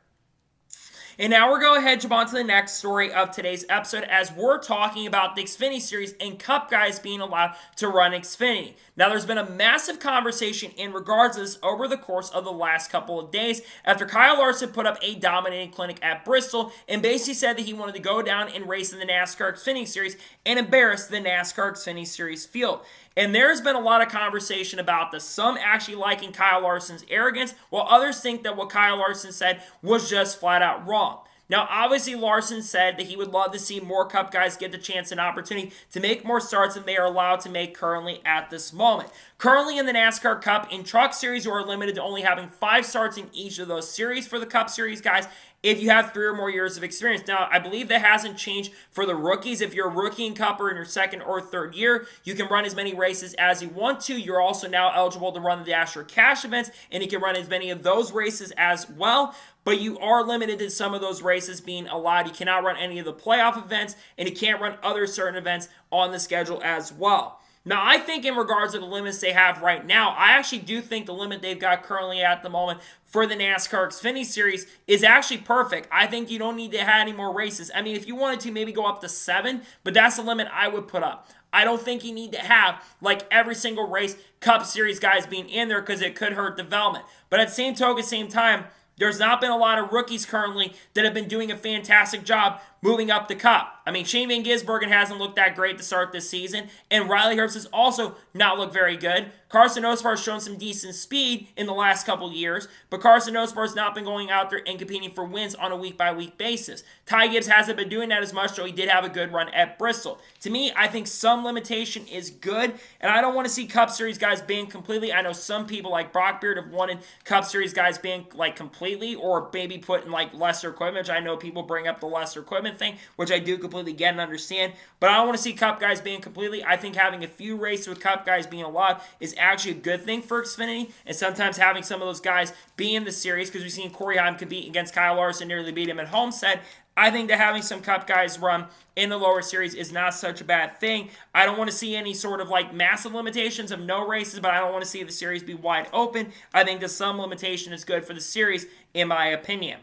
And now we're going ahead and jump on to the next story of today's episode as we're talking about the Xfinity Series and Cup guys being allowed to run Xfinity. Now there's been a massive conversation in regards to this over the course of the last couple of days after Kyle Larson put up a dominating clinic at Bristol and basically said that he wanted to go down and race in the NASCAR Xfinity Series and embarrass the NASCAR Xfinity Series field. And there's been a lot of conversation about this, some actually liking Kyle Larson's arrogance, while others think that what Kyle Larson said was just flat out wrong. Now, obviously, Larson said that he would love to see more Cup guys get the chance and opportunity to make more starts than they are allowed to make currently at this moment. Currently in the NASCAR Cup, in Truck Series, you are limited to only having 5 starts in each of those series for the Cup Series guys if you have 3 or more years of experience. Now, I believe that hasn't changed for the rookies. If you're a rookie in Cup or in your second or third year, you can run as many races as you want to. You're also now eligible to run the Dash or Cash events, and you can run as many of those races as well. But you are limited to some of those races being allowed. You cannot run any of the playoff events, and you can't run other certain events on the schedule as well. Now, I think in regards to the limits they have right now, I actually do think the limit they've got currently at the moment for the NASCAR Xfinity Series is actually perfect. I think you don't need to have any more races. I mean, if you wanted to, maybe go up to 7, but that's the limit I would put up. I don't think you need to have, like, every single race Cup Series guys being in there because it could hurt development. But at the same token, same time, there's not been a lot of rookies currently that have been doing a fantastic job moving up the Cup. I mean, Shane Van Gisbergen hasn't looked that great to start this season, and Riley Herbst has also not looked very good. Carson Osbar has shown some decent speed in the last couple years, but Carson Osbar has not been going out there and competing for wins on a week-by-week basis. Ty Gibbs hasn't been doing that as much, though he did have a good run at Bristol. To me, I think some limitation is good, and I don't want to see Cup Series guys banned completely. I know some people like Brock Beard have wanted Cup Series guys banned like completely, or maybe put in like lesser equipment, which I know people bring up the lesser equipment thing, which I do completely get and understand, but I don't want to see Cup guys being completely. I think having a few races with Cup guys being allowed is actually a good thing for Xfinity, and sometimes having some of those guys be in the series, because we've seen Corey Heim compete against Kyle Larson, nearly beat him at Homestead. I think that having some Cup guys run in the lower series is not such a bad thing. I don't want to see any sort of like massive limitations of no races, but I don't want to see the series be wide open. I think that some limitation is good for the series, in my opinion.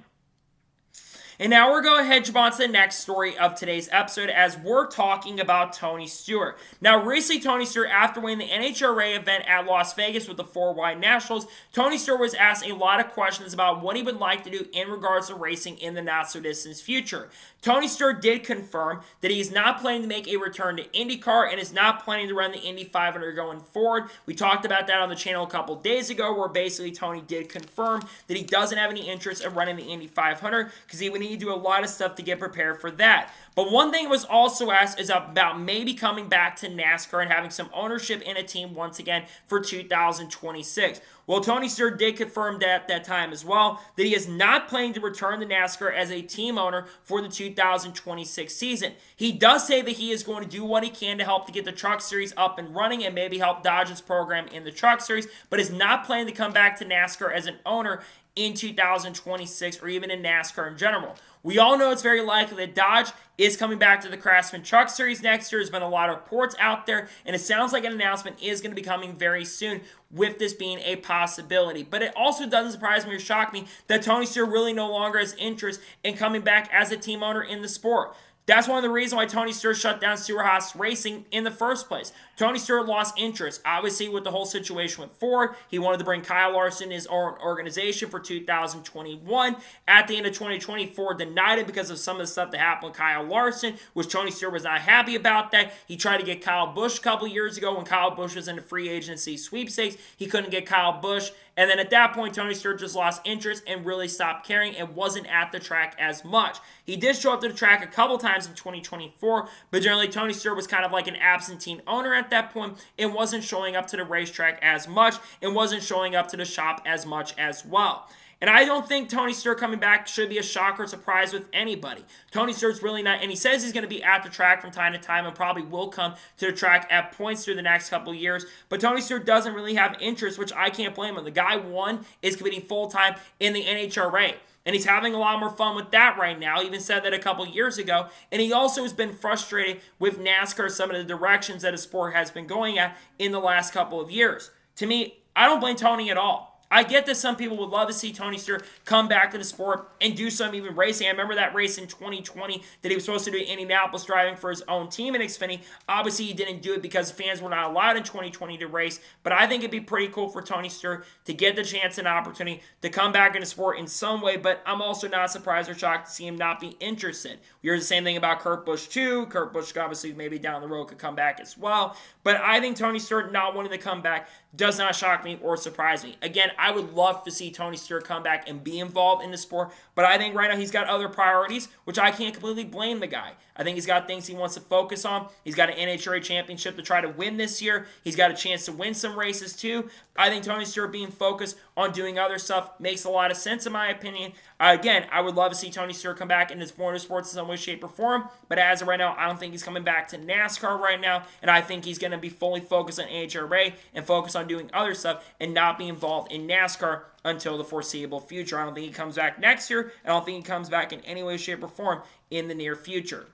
And now we're going ahead and jump on to the next story of today's episode as we're talking about Tony Stewart. Now, recently, Tony Stewart, after winning the NHRA event at Las Vegas with the 4 Wide Nationals, Tony Stewart was asked a lot of questions about what he would like to do in regards to racing in the not-so-distant future. Tony Stewart did confirm that he is not planning to make a return to IndyCar and is not planning to run the Indy 500 going forward. We talked about that on the channel a couple days ago, where basically Tony did confirm that he doesn't have any interest in running the Indy 500 because he would need to do a lot of stuff to get prepared for that. But one thing was also asked is about maybe coming back to NASCAR and having some ownership in a team once again for 2026. Well, Tony Stewart did confirm that at that time as well, that he is not planning to return to NASCAR as a team owner for the 2026 season. He does say that he is going to do what he can to help to get the Truck Series up and running and maybe help Dodge's program in the Truck Series, but is not planning to come back to NASCAR as an owner in 2026 or even in NASCAR in general. We all know it's very likely that Dodge is coming back to the Craftsman Truck Series next year. There's been a lot of reports out there, and it sounds like an announcement is going to be coming very soon with this being a possibility. But it also doesn't surprise me or shock me that Tony Stewart really no longer has interest in coming back as a team owner in the sport. That's one of the reasons why Tony Stewart shut down Stewart-Haas Racing in the first place. Tony Stewart lost interest, obviously, with the whole situation with Ford. He wanted to bring Kyle Larson in his own organization for 2021. At the end of 2020, Ford denied it because of some of the stuff that happened with Kyle Larson, which Tony Stewart was not happy about that. He tried to get Kyle Busch a couple years ago when Kyle Busch was in the free agency sweepstakes. He couldn't get Kyle Busch. And then at that point, Tony Stewart just lost interest and really stopped caring and wasn't at the track as much. He did show up to the track a couple times in 2024, but generally Tony Stewart was kind of like an absentee owner at that point and wasn't showing up to the racetrack as much and wasn't showing up to the shop as much as well. And I don't think Tony Stewart coming back should be a shock or surprise with anybody. Tony Stewart's really not, and he says he's going to be at the track from time to time and probably will come to the track at points through the next couple of years. But Tony Stewart doesn't really have interest, which I can't blame him. The guy, one, is competing full-time in the NHRA. And he's having a lot more fun with that right now. He even said that a couple years ago. And he also has been frustrated with NASCAR, some of the directions that his sport has been going at in the last couple of years. To me, I don't blame Tony at all. I get that some people would love to see Tony Stewart come back to the sport and do some even racing. I remember that race in 2020 that he was supposed to do in Indianapolis driving for his own team in Xfinity. Obviously, he didn't do it because fans were not allowed in 2020 to race, but I think it'd be pretty cool for Tony Stewart to get the chance and opportunity to come back in the sport in some way, but I'm also not surprised or shocked to see him not be interested. We heard the same thing about Kurt Busch too. Kurt Busch obviously maybe down the road could come back as well, but I think Tony Stewart not wanting to come back does not shock me or surprise me. Again, I would love to see Tony Stewart come back and be involved in the sport, but I think right now he's got other priorities, which I can't completely blame the guy. I think he's got things he wants to focus on. He's got an NHRA championship to try to win this year. He's got a chance to win some races too. I think Tony Stewart being focused on doing other stuff makes a lot of sense in my opinion. Again, I would love to see Tony Stewart come back into motorsports in some way, shape, or form, but as of right now, I don't think he's coming back to NASCAR right now, and I think he's going to be fully focused on NHRA and focused on doing other stuff and not be involved in NASCAR until the foreseeable future. I don't think he comes back next year. I don't think he comes back in any way, shape, or form in the near future.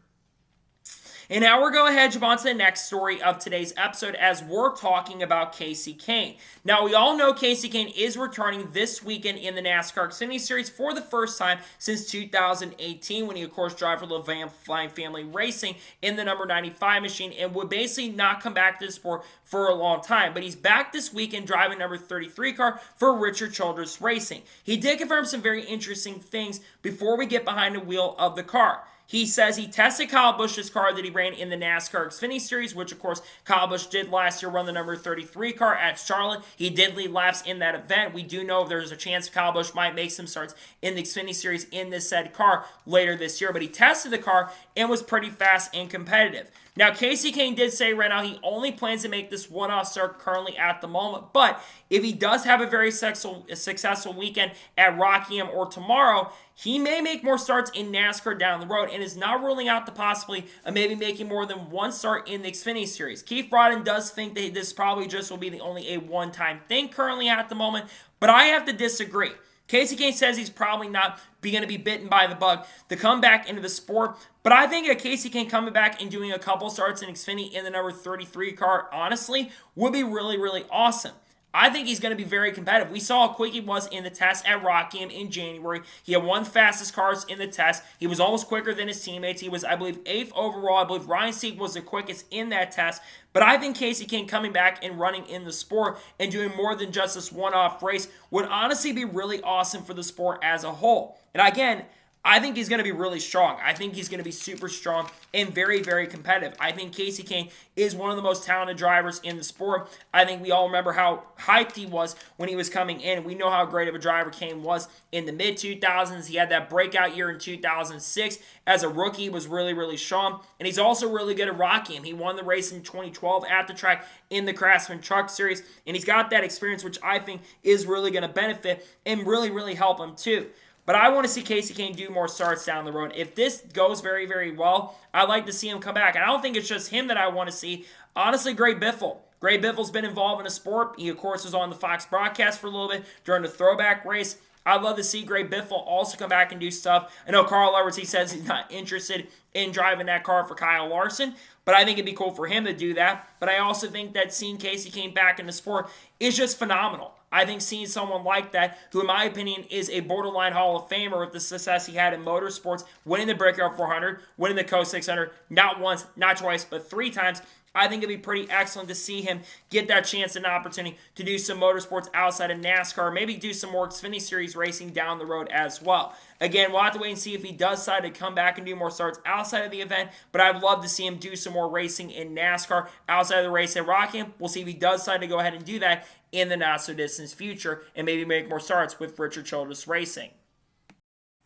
And now we're going to jump on to the next story of today's episode as we're talking about Kasey Kahne. Now, we all know Kasey Kahne is returning this weekend in the NASCAR Xfinity Series for the first time since 2018 when he, of course, drove for the Flying Family Racing in the number 95 machine and would basically not come back to the sport for a long time. But he's back this weekend driving number 33 car for Richard Childress Racing. He did confirm some very interesting things before we get behind the wheel of the car. He says he tested Kyle Busch's car that he ran in the NASCAR Xfinity Series, which, of course, Kyle Busch did last year run the number 33 car at Charlotte. He did lead laps in that event. We do know there's a chance Kyle Busch might make some starts in the Xfinity Series in this said car later this year, but he tested the car and was pretty fast and competitive. Now, Kasey Kahne did say right now he only plans to make this one-off start currently at the moment, but if he does have a very successful weekend at Rockingham or tomorrow, he may make more starts in NASCAR down the road and is not ruling out the possibility of maybe making more than one start in the Xfinity Series. Keith Brodin does think that this probably just will be only a one-time thing currently at the moment, but I have to disagree. Kasey Kahne says he's probably not going to be bitten by the bug to come back into the sport, but I think that Kasey Kahne coming back and doing a couple starts in Xfinity in the number 33 car, honestly, would be really, really awesome. I think he's going to be very competitive. We saw how quick he was in the test at Rockingham in January. He had one of the fastest cars in the test. He was almost quicker than his teammates. He was, I believe, 8th overall. I believe Ryan Sieg was the quickest in that test. But I think Kasey Kahne coming back and running in the sport and doing more than just this one-off race would honestly be really awesome for the sport as a whole. And again, I think he's going to be really strong. I think he's going to be super strong and very, very competitive. I think Kasey Kahne is one of the most talented drivers in the sport. I think we all remember how hyped he was when he was coming in. We know how great of a driver Kahne was in the mid-2000s. He had that breakout year in 2006. As a rookie, he was really, really strong. And he's also really good at Rockingham. He won the race in 2012 at the track in the Craftsman Truck Series. And he's got that experience, which I think is really going to benefit and really, really help him too. But I want to see Kasey Kahne do more starts down the road. If this goes very, very well, I'd like to see him come back. And I don't think it's just him that I want to see. Honestly, Greg Biffle. Greg Biffle's been involved in the sport. He, of course, was on the Fox broadcast for a little bit during the throwback race. I'd love to see Greg Biffle also come back and do stuff. I know Carl Edwards, he says he's not interested in driving that car for Kyle Larson, but I think it'd be cool for him to do that. But I also think that seeing Kasey Kahne back in the sport is just phenomenal. I think seeing someone like that, who in my opinion is a borderline Hall of Famer with the success he had in motorsports, winning the Brickyard 400, winning the Coast 600, not once, not twice, but 3 times, I think it'd be pretty excellent to see him get that chance and opportunity to do some motorsports outside of NASCAR, maybe do some more Xfinity Series racing down the road as well. Again, we'll have to wait and see if he does decide to come back and do more starts outside of the event, but I'd love to see him do some more racing in NASCAR outside of the race at Rockingham. We'll see if he does decide to go ahead and do that in the not-so-distant future and maybe make more starts with Richard Childress Racing.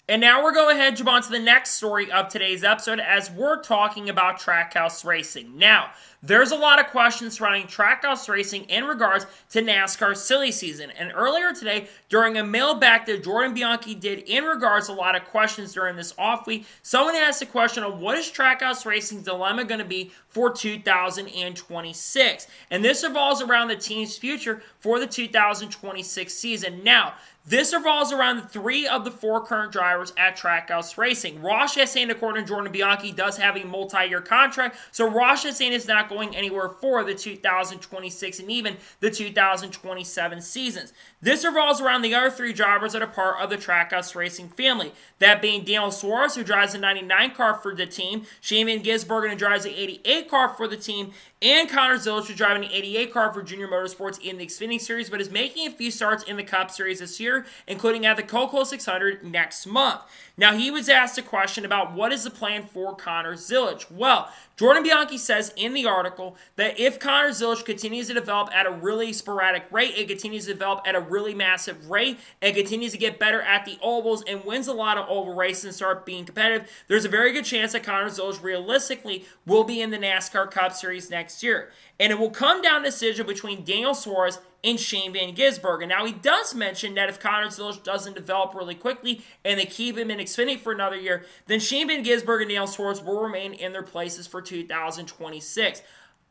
And now we're going ahead and jump on to the next story of today's episode as we're talking about Trackhouse Racing. Now, there's a lot of questions surrounding Trackhouse Racing in regards to NASCAR's silly season. And earlier today, during a mailback that Jordan Bianchi did in regards to a lot of questions during this off week, someone asked the question of what is Trackhouse Racing's dilemma going to be for 2026? And this revolves around the team's future for the 2026 season. Now, This revolves around 3 of the 4 current drivers at Trackhouse Racing. Ross Chastain, according to Jordan Bianchi, does have a multi-year contract, so Ross Chastain is not going anywhere for the 2026 and even the 2027 seasons. This revolves around the other 3 drivers that are part of the Trackhouse Racing family, that being Daniel Suarez, who drives a 99 car for the team, Shane Van Gisbergen, who drives the 88 car for the team, and Connor Zilisch, who's driving an 88 car for Junior Motorsports in the Xfinity Series, but is making a few starts in the Cup Series this year, including at the Coco 600 next month. Now, he was asked a question about what is the plan for Connor Zilisch. Well, Jordan Bianchi says in the article that if Connor Zilisch continues to develop at a really sporadic rate, and continues to develop at a really massive rate, and continues to get better at the ovals and wins a lot of oval races and start being competitive, there's a very good chance that Connor Zilisch realistically will be in the NASCAR Cup Series next year. And it will come down to a decision between Daniel Suarez and Shane Van Gisbergen. Now, he does mention that if Connor Zilisch doesn't develop really quickly and they keep him in Xfinity for another year, then Shane Van Gisbergen and Daniel Suarez will remain in their places for 2026.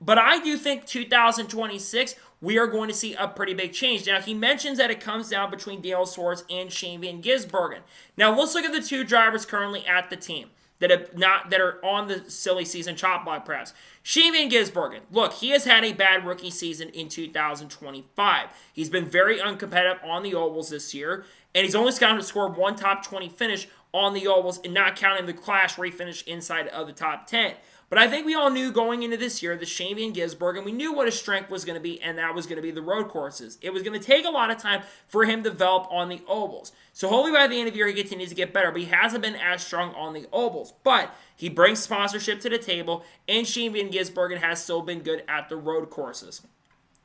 But I do think 2026, we are going to see a pretty big change. Now, he mentions that it comes down between Daniel Suarez and Shane Van Gisbergen. Now, let's look at the 2 drivers currently at the team that are on the silly season chop block, perhaps. Shane Van Gisbergen, look, he has had a bad rookie season in 2025. He's been very uncompetitive on the ovals this year, and he's only scored 1 top 20 finish on the ovals, and not counting the Clash where he finished inside of the top 10. But I think we all knew going into this year that Shane Van Gisbergen, we knew what his strength was going to be, and that was going to be the road courses. It was going to take a lot of time for him to develop on the ovals. So hopefully by the end of the year he continues to get better, but he hasn't been as strong on the ovals. But he brings sponsorship to the table, and Shane Van Gisbergen has still been good at the road courses.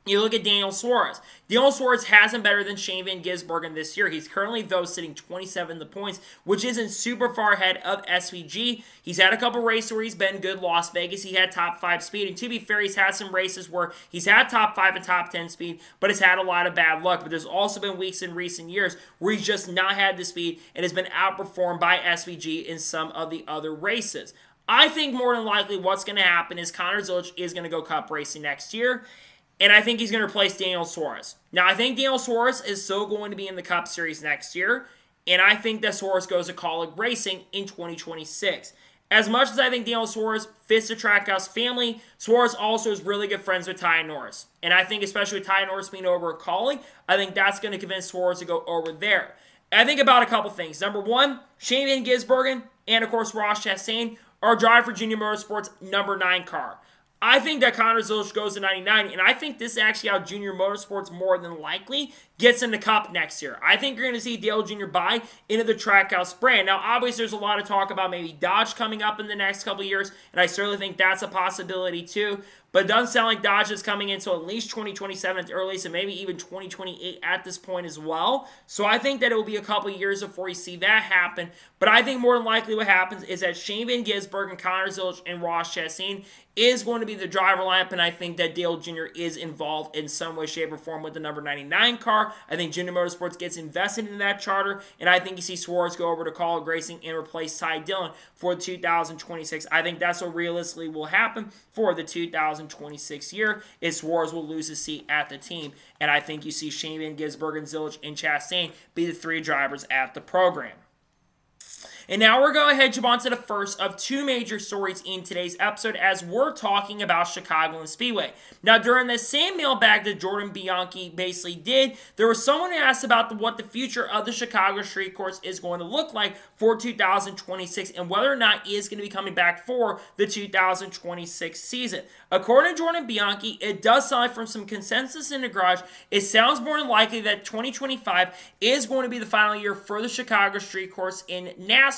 You look at Daniel Suarez. Daniel Suarez hasn't better than Shane Van Gisbergen this year. He's currently, though, sitting 27th in the points, which isn't super far ahead of SVG. He's had a couple races where he's been good. Las Vegas, he had top 5 speed. And to be fair, he's had some races where he's had top 5 and top 10 speed, but has had a lot of bad luck. But there's also been weeks in recent years where he's just not had the speed and has been outperformed by SVG in some of the other races. I think more than likely what's going to happen is Connor Zilisch is going to go Cup racing next year. And I think he's going to replace Daniel Suarez. Now, I think Daniel Suarez is still going to be in the Cup Series next year. And I think that Suarez goes to Kaulig Racing in 2026. As much as I think Daniel Suarez fits the Trackhouse family, Suarez also is really good friends with Ty Norris. And I think especially with Ty Norris being over at Kaulig, I think that's going to convince Suarez to go over there. I think about a couple things. Number one, Shane Van Gisbergen and, of course, Ross Chastain are drive for Junior Motorsports number 9 car. I think that Connor Zilisch goes to 99, and I think this is actually how Junior Motorsports more than likely gets in the Cup next year. I think you're going to see Dale Jr. buy into the Trackhouse brand. Now, obviously, there's a lot of talk about maybe Dodge coming up in the next couple years, and I certainly think that's a possibility too. But it doesn't sound like Dodge is coming in until at least 2027 at the earliest, and maybe even 2028 at this point as well. So I think that it will be a couple years before you see that happen. But I think more than likely what happens is that Shane Van Gisbergen, Connor Zilisch, and Ross Chastain is going to be the driver lineup, and I think that Dale Jr. is involved in some way, shape, or form with the number 99 car. I think Junior Motorsports gets invested in that charter, and I think you see Suarez go over to Kaulig Racing and replace Ty Dillon for 2026. I think that's what realistically will happen for the 2026 year, is Suarez will lose his seat at the team, and I think you see Shane Van Gisbergen, Zilisch, and Chastain be the 3 drivers at the program. And now we're going to jump on to the first of 2 major stories in today's episode as we're talking about Chicagoland Speedway. Now, during the same mailbag that Jordan Bianchi basically did, there was someone who asked about what the future of the Chicago Street Course is going to look like for 2026 and whether or not he is going to be coming back for the 2026 season. According to Jordan Bianchi, it does sound like from some consensus in the garage, it sounds more than likely that 2025 is going to be the final year for the Chicago Street Course in NASCAR.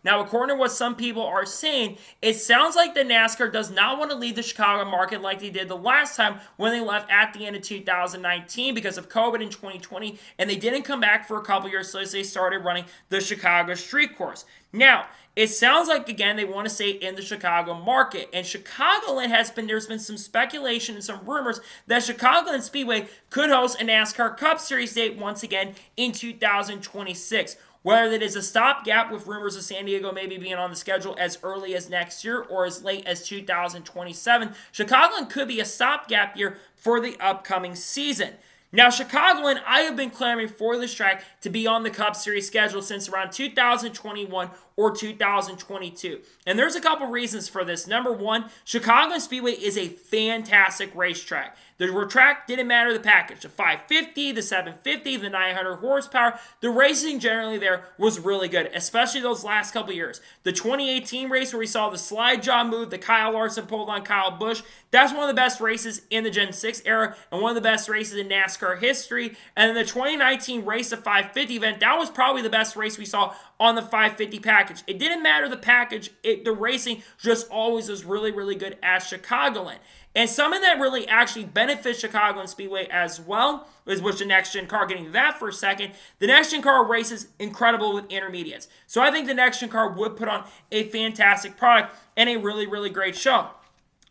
Now, according to what some people are saying, it sounds like the NASCAR does not want to leave the Chicago market like they did the last time when they left at the end of 2019 because of COVID in 2020, and they didn't come back for a couple years, so they started running the Chicago Street Course. Now, it sounds like, again, they want to stay in the Chicago market. And Chicagoland there's been some speculation and some rumors that Chicagoland Speedway could host a NASCAR Cup Series date once again in 2026. Whether that is a stopgap with rumors of San Diego maybe being on the schedule as early as next year or as late as 2027, Chicagoland could be a stopgap year for the upcoming season. Now, Chicagoland, I have been clamoring for this track to be on the Cup Series schedule since around 2021 or 2022. And there's a couple reasons for this. Number one, Chicagoland Speedway is a fantastic racetrack. The track didn't matter the package. The 550, the 750, the 900 horsepower. The racing generally there was really good, especially those last couple years. The 2018 race where we saw the slide job move, the Kyle Larson pulled on Kyle Busch. That's one of the best races in the Gen 6 era and one of the best races in NASCAR history. And then the 2019 race, the 550 event, that was probably the best race we saw on the 550 package. It didn't matter the package. The racing just always was really, really good at Chicagoland. And something that really actually benefits Chicagoland Speedway as well is with the next-gen car. Getting to that for a second, the next-gen car races incredible with intermediates. So I think the next-gen car would put on a fantastic product and a really, really great show.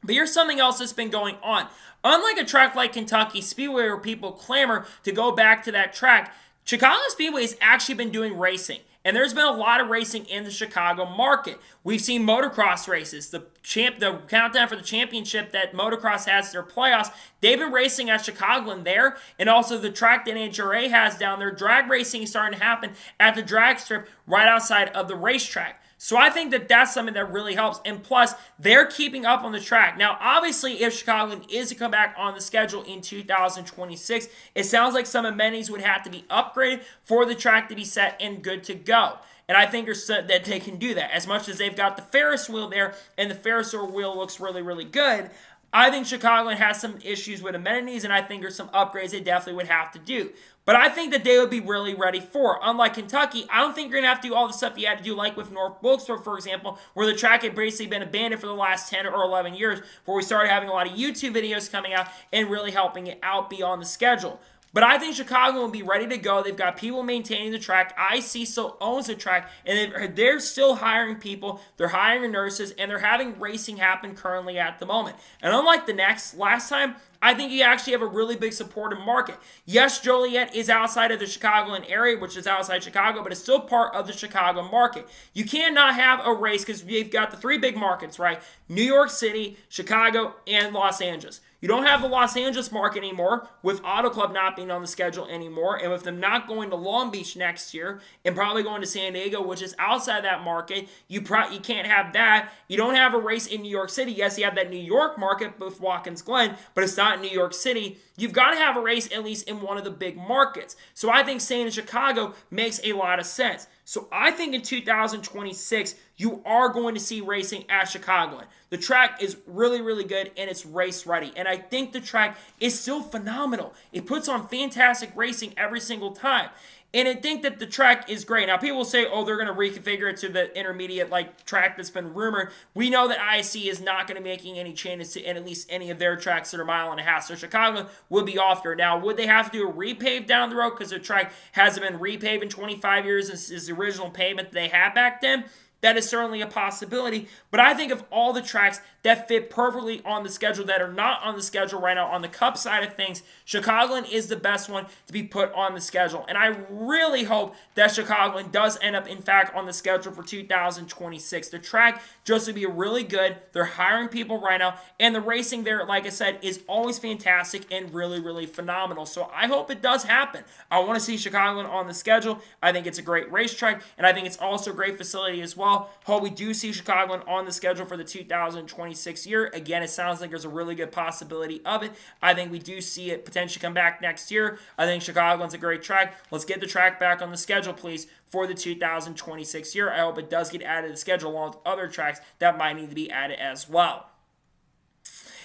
But here's something else that's been going on. Unlike a track like Kentucky Speedway where people clamor to go back to that track, Chicagoland Speedway has actually been doing racing. And there's been a lot of racing in the Chicago market. We've seen motocross races. The countdown for the championship that motocross has their playoffs, they've been racing at Chicagoland there. And also the track that NHRA has down there, drag racing is starting to happen at the drag strip right outside of the racetrack. So I think that that's something that really helps. And plus, they're keeping up on the track. Now, obviously, if Chicagoland is to come back on the schedule in 2026, it sounds like some amenities would have to be upgraded for the track to be set and good to go. And I think that they can do that. As much as they've got the Ferris wheel there, and the Ferris wheel looks really, really good, I think Chicagoland has some issues with amenities, and I think there's some upgrades they definitely would have to do. But I think that they would be really ready for it. Unlike Kentucky, I don't think you're going to have to do all the stuff you had to do, like with North Wilkesboro, for example, where the track had basically been abandoned for the last 10 or 11 years, where we started having a lot of YouTube videos coming out and really helping it out beyond the schedule. But I think Chicago will be ready to go. They've got people maintaining the track. IC still owns the track, and they're still hiring people. They're hiring nurses, and they're having racing happen currently at the moment. And unlike the last time, I think you actually have a really big supportive market. Yes, Joliet is outside of the Chicagoland area, which is outside Chicago, but it's still part of the Chicago market. You cannot have a race because you've got the three big markets, right? New York City, Chicago, and Los Angeles. You don't have the Los Angeles market anymore, with Auto Club not being on the schedule anymore, and with them not going to Long Beach next year, and probably going to San Diego, which is outside that market. You can't have that. You don't have a race in New York City. Yes, you have that New York market with Watkins Glen, but it's not New York City. You've got to have a race at least in one of the big markets. So I think staying in Chicago makes a lot of sense. So I think in 2026, you are going to see racing at Chicagoland. The track is really, really good, and it's race ready. And I think the track is still phenomenal. It puts on fantastic racing every single time. And I think that the track is great. Now, people will say, oh, they're going to reconfigure it to the intermediate track that's been rumored. We know that IC is not going to be making any changes to at least any of their tracks that are mile and a half. So Chicago will be off there. Now, would they have to do a repave down the road because the track hasn't been repaved in 25 years? This is the original pavement that they had back then. That is certainly a possibility. But I think of all the tracks that fit perfectly on the schedule that are not on the schedule right now on the Cup side of things, Chicagoland is the best one to be put on the schedule. And I really hope that Chicagoland does end up, in fact, on the schedule for 2026. The track just to be really good. They're hiring people right now. And the racing there, like I said, is always fantastic and really, really phenomenal. So I hope it does happen. I want to see Chicagoland on the schedule. I think it's a great racetrack. And I think it's also a great facility as well. Hope we do see Chicagoland on the schedule for the 2026 year. Again, it sounds like there's a really good possibility of it. I think we do see it potentially come back next year. I think Chicagoland's a great track. Let's get the track back on the schedule, please, for the 2026 year. I hope it does get added to the schedule along with other tracks that might need to be added as well.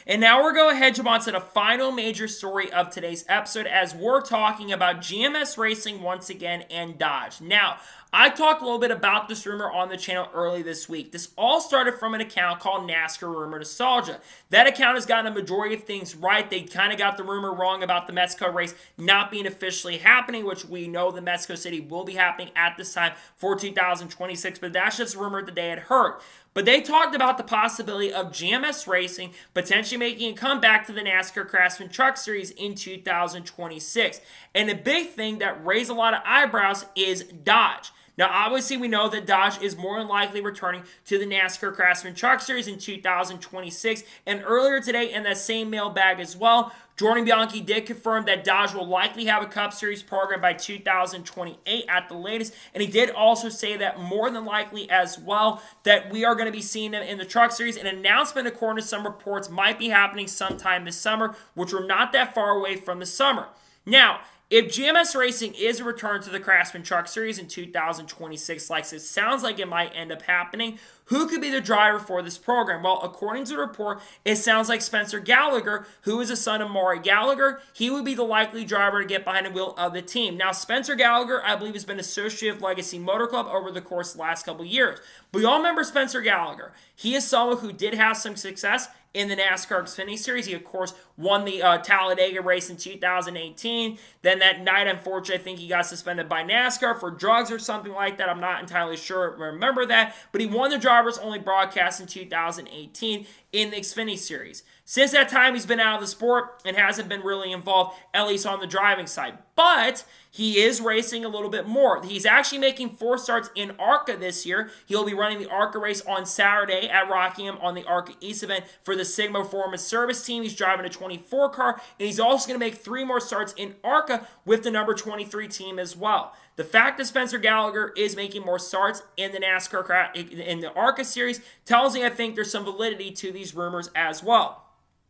And now we're going to jump on to the final major story of today's episode as we're talking about GMS Racing once again and Dodge. Now, I talked a little bit about this rumor on the channel early this week. This all started from an account called NASCAR Rumor Nostalgia. That account has gotten a majority of things right. They kind of got the rumor wrong about the Mexico race not being officially happening, which we know the Mexico City will be happening at this time for 2026, but that's just a rumor that they had heard. But they talked about the possibility of GMS Racing potentially making a comeback to the NASCAR Craftsman Truck Series in 2026. And the big thing that raised a lot of eyebrows is Dodge. Now, obviously, we know that Dodge is more than likely returning to the NASCAR Craftsman Truck Series in 2026. And earlier today, in that same mailbag as well, Jordan Bianchi did confirm that Dodge will likely have a Cup Series program by 2028 at the latest. And he did also say that more than likely as well that we are going to be seeing them in the Truck Series. An announcement, according to some reports, might be happening sometime this summer, which we're not that far away from the summer. Now, if GMS Racing is a return to the Craftsman Truck Series in 2026, like it sounds like it might end up happening, who could be the driver for this program? Well, according to the report, it sounds like Spencer Gallagher, who is a son of Maury Gallagher. He would be the likely driver to get behind the wheel of the team. Now, Spencer Gallagher, I believe, has been associated with Legacy Motor Club over the course of the last couple of years. But we all remember Spencer Gallagher. He is someone who did have some success in the NASCAR Xfinity Series. He, of course, won the Talladega race in 2018. Then that night, unfortunately, I think he got suspended by NASCAR for drugs or something like that. I'm not entirely sure. Remember that. But he won the Drivers Only broadcast in 2018 in the Xfinity Series. Since that time, he's been out of the sport and hasn't been really involved, at least on the driving side. But he is racing a little bit more. He's actually making 4 starts in ARCA this year. He'll be running the ARCA race on Saturday at Rockingham on the ARCA East event for the Sigma Performance Service team. He's driving a 24 car, and he's also going to make 3 more starts in ARCA with the number 23 team as well. The fact that Spencer Gallagher is making more starts in the NASCAR, in the ARCA series, tells me I think there's some validity to these rumors as well.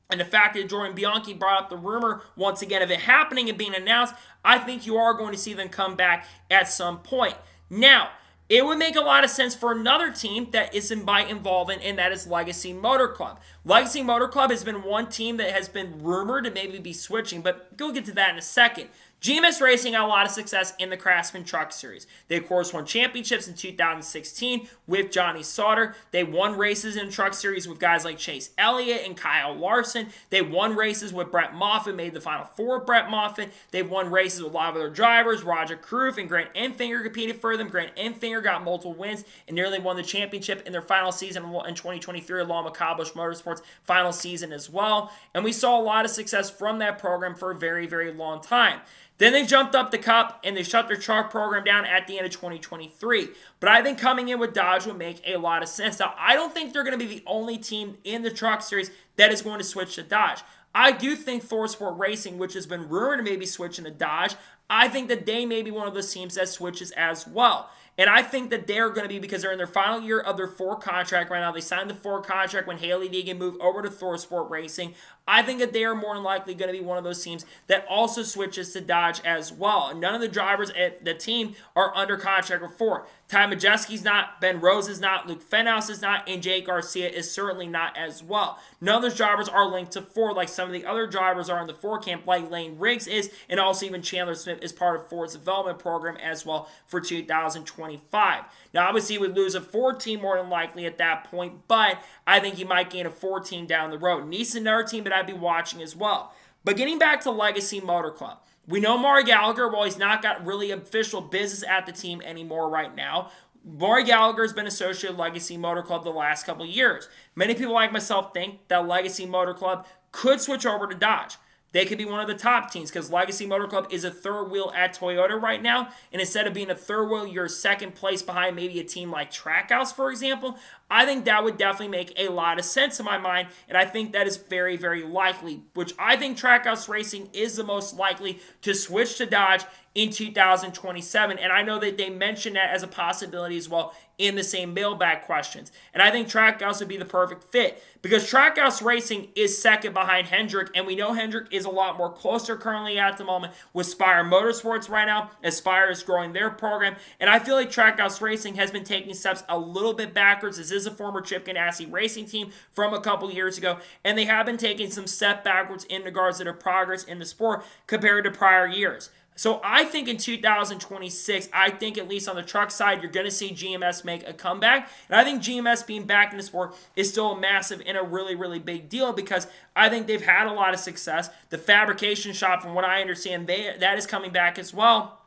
And the fact that Jordan Bianchi brought up the rumor once again of it happening and being announced, I think you are going to see them come back at some point. Now, it would make a lot of sense for another team that is involved in, and that is Legacy Motor Club. Legacy Motor Club has been one team that has been rumored to maybe be switching, but we'll get to that in a second. GMS Racing had a lot of success in the Craftsman Truck Series. They, of course, won championships in 2016 with Johnny Sauter. They won races in the Truck Series with guys like Chase Elliott and Kyle Larson. They won races with Brett Moffitt, made the Final Four with Brett Moffitt. They've won races with a lot of other drivers. Roger Kroof and Grant Enfinger competed for them. Grant Enfinger got multiple wins and nearly won the championship in their final season in 2023, along with Kyle Busch Motorsports' final season as well. And we saw a lot of success from that program for a very, very long time. Then they jumped up the Cup and they shut their truck program down at the end of 2023. But I think coming in with Dodge would make a lot of sense. Now, I don't think they're going to be the only team in the truck series that is going to switch to Dodge. I do think Thor Sport Racing, which has been rumored to maybe switching to Dodge, I think that they may be one of those teams that switches as well. And I think that they're going to be, because they're in their final year of their Ford contract right now. They signed the Ford contract when Haley Deegan moved over to Thor Sport Racing. I think that they are more than likely going to be one of those teams that also switches to Dodge as well. And none of the drivers at the team are under contract with Ford. Ty Majeski's not, Ben Rose is not, Luke Fenhaus is not, and Jake Garcia is certainly not as well. None of those drivers are linked to Ford like some of the other drivers are in the Ford camp, like Lane Riggs is, and also even Chandler Smith is part of Ford's development program as well for 2025. Now, obviously, he would lose a Ford team more than likely at that point, but I think he might gain a Ford team down the road. Nice, another team that I'd be watching as well. But getting back to Legacy Motor Club, we know Maury Gallagher, while he's not got really official business at the team anymore right now, Maury Gallagher has been associated with Legacy Motor Club the last couple of years. Many people like myself think that Legacy Motor Club could switch over to Dodge. They could be one of the top teams because Legacy Motor Club is a third wheel at Toyota right now. And instead of being a third wheel, you're second place behind maybe a team like Trackhouse, for example. I think that would definitely make a lot of sense in my mind. And I think that is very, very likely, which I think Trackhouse Racing is the most likely to switch to Dodge in 2027. And I know that they mentioned that as a possibility as well in the same mailbag questions. And I think Trackhouse would be the perfect fit because Trackhouse Racing is second behind Hendrick, and we know Hendrick is a lot more closer currently at the moment with Spire Motorsports right now, as Spire is growing their program. And I feel like Trackhouse Racing has been taking steps a little bit backwards. This is a former Chip Ganassi racing team from a couple years ago, and they have been taking some step backwards in regards to their progress in the sport compared to prior years. So I think in 2026, I think at least on the truck side, you're going to see GMS make a comeback. And I think GMS being back in the sport is still a massive and a really, really big deal because I think they've had a lot of success. The fabrication shop, from what I understand, that is coming back as well.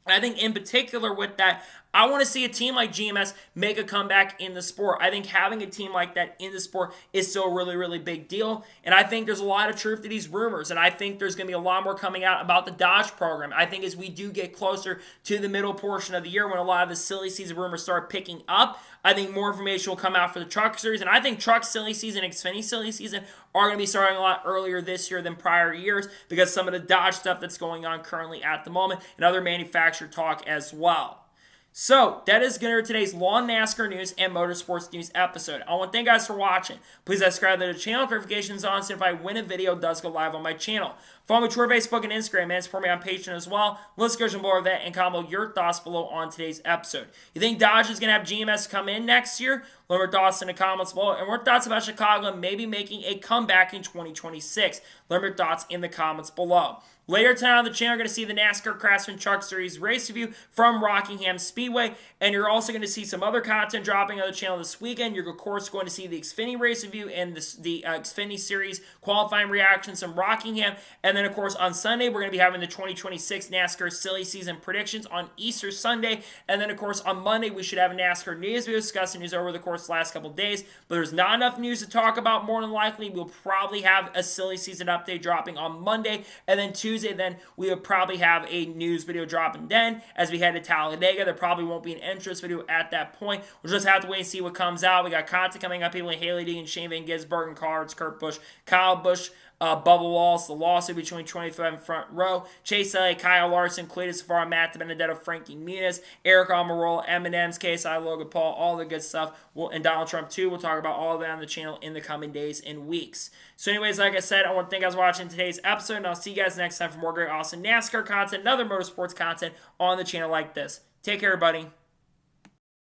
And I think in particular with that, I want to see a team like GMS make a comeback in the sport. I think having a team like that in the sport is still a really, really big deal. And I think there's a lot of truth to these rumors. And I think there's going to be a lot more coming out about the Dodge program. I think as we do get closer to the middle portion of the year when a lot of the silly season rumors start picking up, I think more information will come out for the Truck Series. And I think Truck silly season and Xfinity silly season are going to be starting a lot earlier this year than prior years because some of the Dodge stuff that's going on currently at the moment and other manufacturer talk as well. So, that is going to be today's Lawn NASCAR news and motorsports news episode. I want to thank you guys for watching. Please subscribe to the channel, notifications on, so if I win a video, it does go live on my channel. Follow me on Twitter, Facebook, and Instagram, and support me on Patreon as well. Let's go below that and comment your thoughts below on today's episode. You think Dodge is going to have GMS come in next year? Let me know your thoughts in the comments below. And what thoughts about Chicagoland maybe making a comeback in 2026? Let me know your thoughts in the comments below. Later tonight on the channel, you're going to see the NASCAR Craftsman Truck Series race review from Rockingham Speedway, and you're also going to see some other content dropping on the channel this weekend. You're, of course, going to see the Xfinity race review and the Xfinity Series qualifying reactions from Rockingham, and then, of course, on Sunday, we're going to be having the 2026 NASCAR Silly Season predictions on Easter Sunday, and then, of course, on Monday, we should have a NASCAR news video discussing news over the course of the last couple of days, but there's not enough news to talk about. More than likely, we'll probably have a Silly Season update dropping on Monday, and then Tuesday, then we will probably have a news video dropping then. As we head to Talladega, there probably won't be an entrance video at that point. We'll just have to wait and see what comes out. We got content coming up, people like Haley D and Shane Van Gisbergen, Cards, Kurt Busch, Kyle Busch, Bubba Wallace, the lawsuit between 25 and front row, Chase Elliott, Kyle Larson, Cletus Savara, Matt Benedetto, Frankie Muniz, Eric Almirola, Eminem's KSI, Logan Paul, all the good stuff, and Donald Trump too. We'll talk about all of that on the channel in the coming days and weeks. So anyways, like I said, I want to thank you guys for watching today's episode, and I'll see you guys next time for more great, awesome NASCAR content and other motorsports content on the channel like this. Take care, everybody.